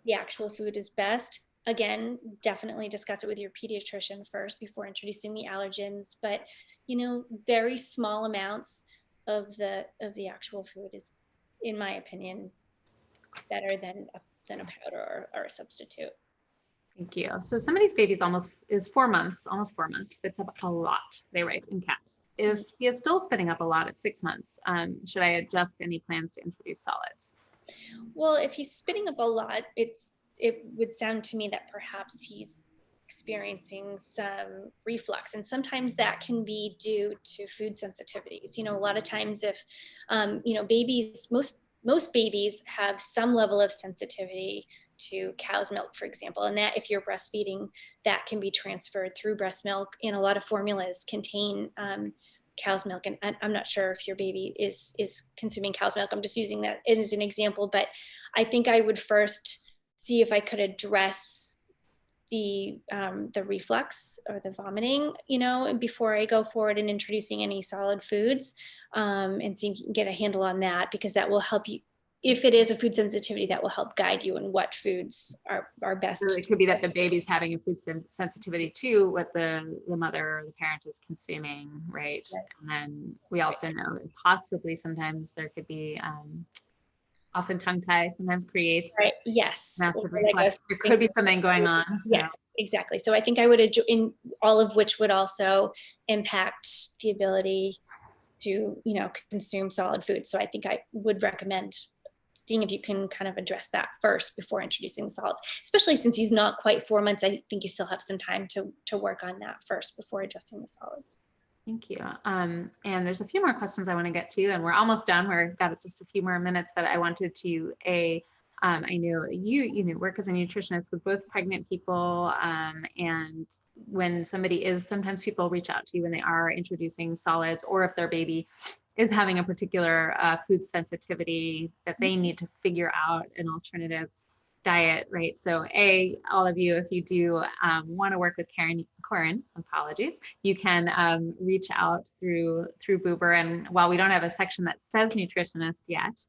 the actual food is best. Again, definitely discuss it with your pediatrician first before introducing the allergens, but very small amounts of the actual food is, in my opinion, better than a powder or a substitute. Thank you. So somebody's baby's almost 4 months, almost 4 months, spits up a lot, they write in caps. If he is still spitting up a lot at 6 months, should I adjust any plans to introduce solids? Well, if he's spitting up a lot, it would sound to me that perhaps he's experiencing some reflux, and sometimes that can be due to food sensitivities. A lot of times, if babies, most babies have some level of sensitivity to cow's milk, for example, and that if you're breastfeeding, that can be transferred through breast milk. And a lot of formulas contain cow's milk, and I'm not sure if your baby is consuming cow's milk. I'm just using that as an example, but I think I would first see if I could address the reflux or the vomiting, before I go forward in introducing any solid foods, and see if you can get a handle on that, because that will help you. If it is a food sensitivity, that will help guide you in what foods are best. So it could be that the baby's having a food sensitivity to what the mother or the parent is consuming, right? And then we also know that possibly sometimes there could be often tongue tie sometimes creates Yes, massive reflux. There could be something going on. So. Yeah, exactly. So I think I would in all of which would also impact the ability to consume solid food. So I think I would recommend seeing if you can kind of address that first before introducing the solids, especially since he's not quite 4 months. I think you still have some time to work on that first before addressing the solids. Thank you. And there's a few more questions I want to get to, and we're almost done. We've got just a few more minutes, but I wanted to, I know you work as a nutritionist with both pregnant people, and when sometimes people reach out to you when they are introducing solids, or if their baby is having a particular food sensitivity that they need to figure out an alternative diet, right? So all of you, if you do want to work with Koren, apologies, you can reach out through Boober. And while we don't have a section that says nutritionist yet,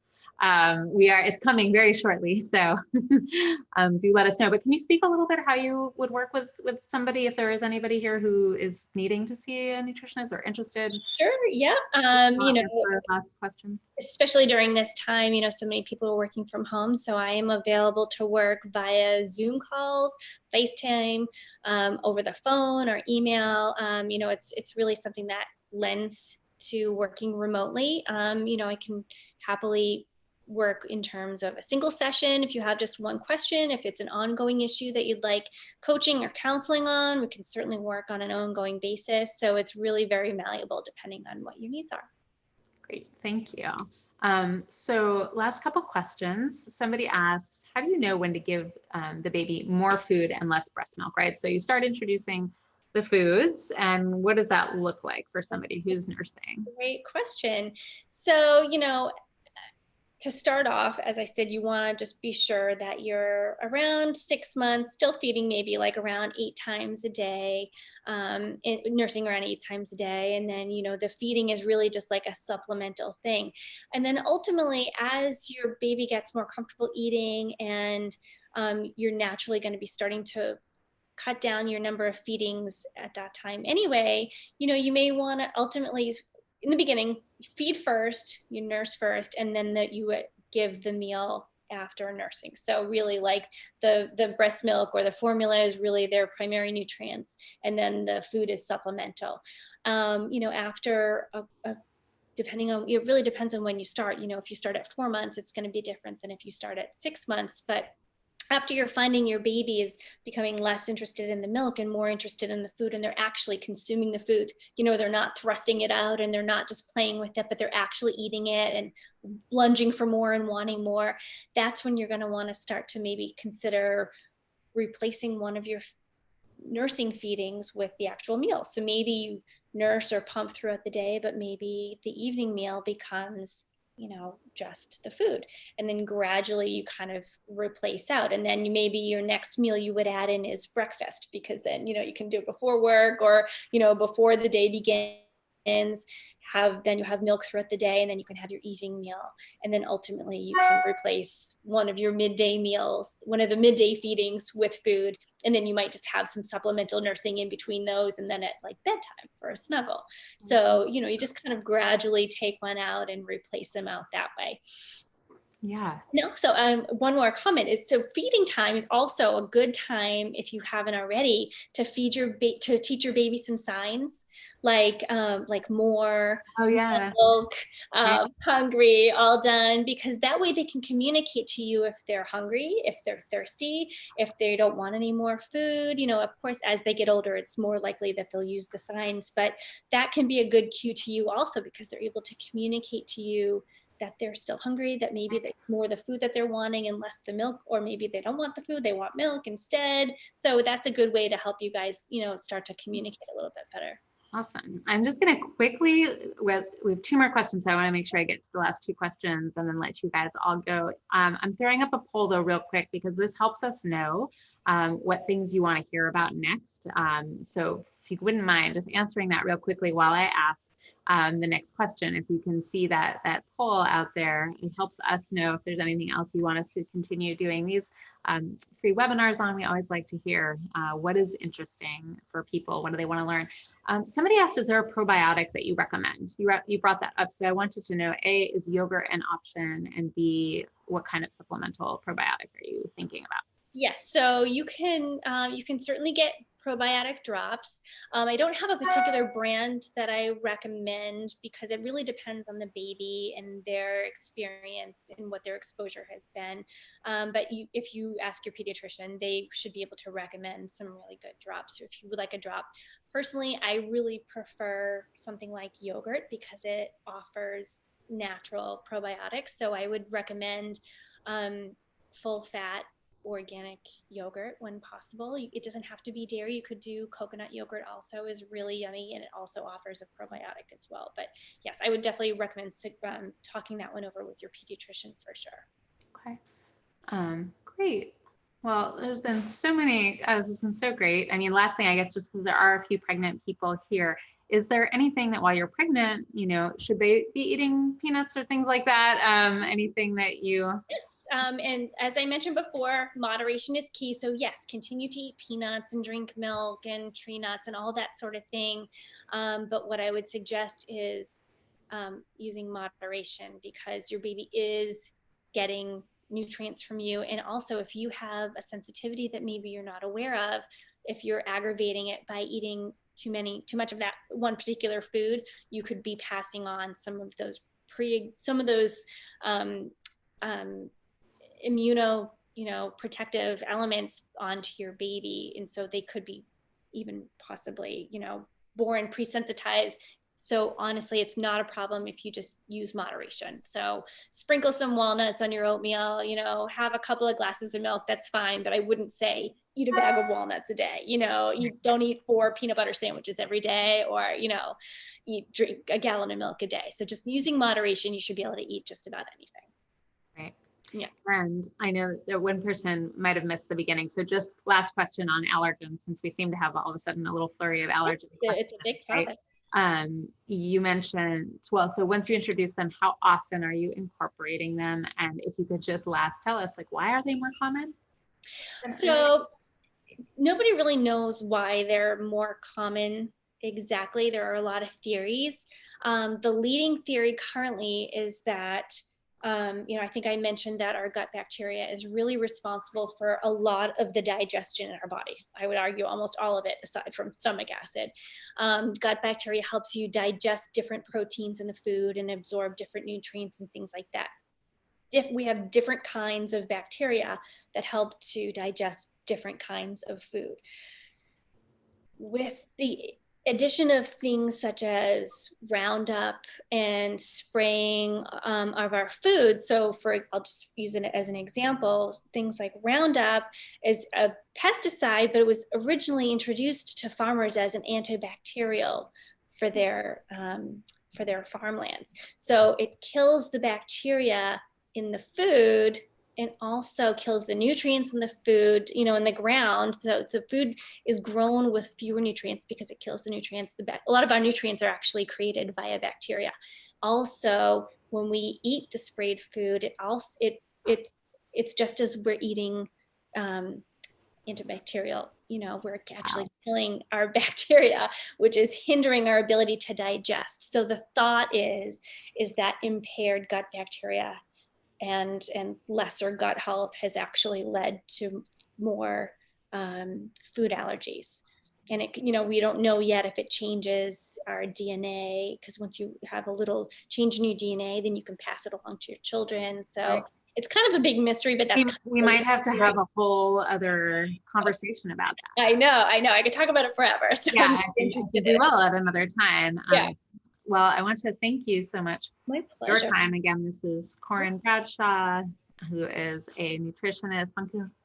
it's coming very shortly. So do let us know. But can you speak a little bit how you would work with somebody, if there is anybody here who is needing to see a nutritionist or interested? Sure. Yeah. Last question. Especially during this time, so many people are working from home. So I am available to work via Zoom calls, FaceTime, over the phone or email. It's really something that lends to working remotely. I can happily work in terms of a single session if you have just one question. If it's an ongoing issue that you'd like coaching or counseling on, we can certainly work on an ongoing basis. So it's really very malleable depending on what your needs are. Great, thank you. So last couple questions. Somebody asks, how do you know when to give the baby more food and less breast milk, right? So you start introducing the foods, and what does that look like for somebody who's nursing? Great question. So, to start off, as I said, you want to just be sure that you're around 6 months, still feeding maybe like around 8 times a day, nursing around 8 times a day. And then, the feeding is really just like a supplemental thing. And then ultimately, as your baby gets more comfortable eating, and you're naturally going to be starting to cut down your number of feedings at that time anyway, you may want to ultimately, in the beginning, feed first, you nurse first, and then you would give the meal after nursing. So really, like the breast milk or the formula is really their primary nutrients, and then the food is supplemental. After depending on, it really depends on when you start. If you start at 4 months, it's going to be different than if you start at 6 months. But after you're finding your baby is becoming less interested in the milk and more interested in the food, and they're actually consuming the food, they're not thrusting it out and they're not just playing with it, but they're actually eating it and lunging for more and wanting more, that's when you're going to want to start to maybe consider replacing one of your nursing feedings with the actual meal. So maybe you nurse or pump throughout the day, but maybe the evening meal becomes just the food. And then gradually you kind of replace out. And then maybe your next meal you would add in is breakfast, because then, you can do it before work, or, before the day begins. Then you have milk throughout the day, and then you can have your evening meal. And then ultimately you can replace one of the midday feedings with food. And then you might just have some supplemental nursing in between those, and then at like bedtime for a snuggle. So, you just kind of gradually take one out and replace them out that way. Yeah. No, so one more comment is, so feeding time is also a good time, if you haven't already, to to teach your baby some signs, like more Oh yeah. milk, Right. hungry, all done, because that way they can communicate to you if they're hungry, if they're thirsty, if they don't want any more food. Of course, as they get older, it's more likely that they'll use the signs, but that can be a good cue to you also, because they're able to communicate to you that they're still hungry, that maybe that's more the food that they're wanting and less the milk, or maybe they don't want the food, they want milk instead. So that's a good way to help you guys, start to communicate a little bit better. Awesome. I'm just going to quickly, we have 2 more questions, so I want to make sure I get to the last 2 questions and then let you guys all go. I'm throwing up a poll though real quick, because this helps us know what things you want to hear about next. So if you wouldn't mind just answering that real quickly while I ask the next question. If you can see that poll out there, it helps us know if there's anything else you want us to continue doing these free webinars on. We always like to hear what is interesting for people. What do they want to learn? Somebody asked, is there a probiotic that you recommend? You brought that up. So I wanted to know, A, is yogurt an option? And B, what kind of supplemental probiotic are you thinking about? Yes, so you can certainly get probiotic drops. I don't have a particular brand that I recommend, because it really depends on the baby and their experience and what their exposure has been. But if you ask your pediatrician, they should be able to recommend some really good drops. So if you would like a drop, personally, I really prefer something like yogurt, because it offers natural probiotics. So I would recommend full fat organic yogurt when possible. It doesn't have to be dairy. You could do coconut yogurt, also is really yummy, and it also offers a probiotic as well. But yes, I would definitely recommend talking that one over with your pediatrician for sure. Okay. Great. Well, there's been so many, this has been so great. I mean, last thing, I guess, just because there are a few pregnant people here, is there anything that while you're pregnant, should they be eating peanuts or things like that? Anything that you... Yes. And as I mentioned before, moderation is key. So yes, continue to eat peanuts and drink milk and tree nuts and all that sort of thing. But what I would suggest is using moderation, because your baby is getting nutrients from you. And also, if you have a sensitivity that maybe you're not aware of, if you're aggravating it by eating too much of that one particular food, you could be passing on some of those immuno protective elements onto your baby, and so they could be even possibly born pre-sensitized. So honestly, it's not a problem if you just use moderation. So sprinkle some walnuts on your oatmeal, have a couple of glasses of milk, that's fine, but I wouldn't say eat a bag of walnuts a day. You don't eat 4 peanut butter sandwiches every day, or drink a gallon of milk a day. So just using moderation, you should be able to eat just about anything. Right. Yeah. And I know that one person might have missed the beginning. So just last question on allergens, since we seem to have all of a sudden a little flurry of allergen questions. It's a big topic. Right? You mentioned, well, so once you introduce them, how often are you incorporating them? And if you could just tell us, why are they more common? So nobody really knows why they're more common exactly. There are a lot of theories. The leading theory currently is that I think I mentioned that our gut bacteria is really responsible for a lot of the digestion in our body. I would argue almost all of it, aside from stomach acid. Gut bacteria helps you digest different proteins in the food and absorb different nutrients and things like that. We have different kinds of bacteria that help to digest different kinds of food. With the addition of things such as Roundup and spraying of our food. So I'll just use it as an example, things like Roundup is a pesticide, but it was originally introduced to farmers as an antibacterial for their for their farmlands. So it kills the bacteria in the food and also kills the nutrients in the food, you know, in the ground. So the food is grown with fewer nutrients because it kills the nutrients. A lot of our nutrients are actually created via bacteria. Also, when we eat the sprayed food, it's just as we're eating antibacterial, you know, we're actually killing our bacteria, which is hindering our ability to digest. So the thought is that impaired gut bacteria and lesser gut health has actually led to more food allergies. And it, you know, we don't know yet if it changes our DNA, because once you have a little change in your DNA, then you can pass it along to your children. So Right. it's kind of a big mystery, but that's We might have to have a whole other conversation about that. I know. I could talk about it forever. So Yeah, I'm I think interested we in it. will at another time. Yeah. Well, I want to thank you so much My for your pleasure. time. Again, this is Koren Bradshaw, who is a nutritionist,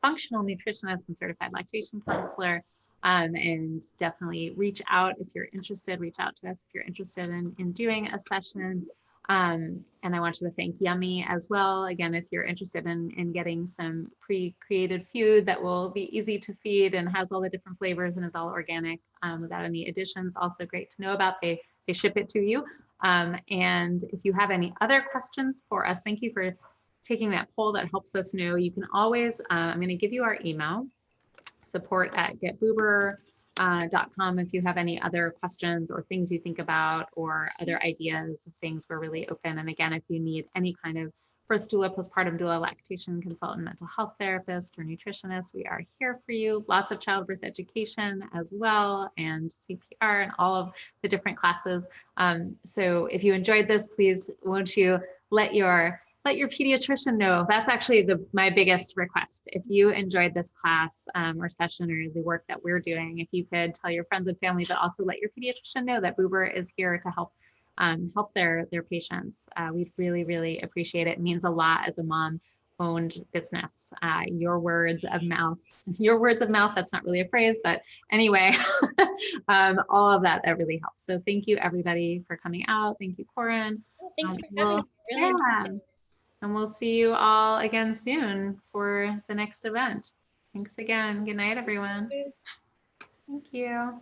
functional nutritionist and certified lactation counselor. And definitely reach out if you're interested, reach out to us if you're interested in doing a session. And I want you to thank YUMI as well. Again, if you're interested in getting some pre-created food that will be easy to feed and has all the different flavors and is all organic without any additions, also great to know about. They ship it to you. And if you have any other questions for us, thank you for taking that poll. That helps us know. You can always, I'm going to give you our email, support@getboober.com. If you have any other questions or things you think about or other ideas of things, we're really open. And again, if you need any kind of birth doula, postpartum doula, lactation consultant, mental health therapist, or nutritionist, we are here for you. Lots of childbirth education as well, and CPR and all of the different classes. So if you enjoyed this, please won't you let your pediatrician know. That's actually my biggest request. If you enjoyed this class or session or the work that we're doing, if you could tell your friends and family, but also let your pediatrician know that Boober is here to help their patients. We'd really, really appreciate it. It means a lot as a mom-owned business. Your words of mouth, that's not really a phrase, but anyway, all of that really helps. So thank you everybody for coming out. Thank you, Koren. Thanks for having me. Really Yeah. And we'll see you all again soon for the next event. Thanks again. Good night, everyone. Thank you.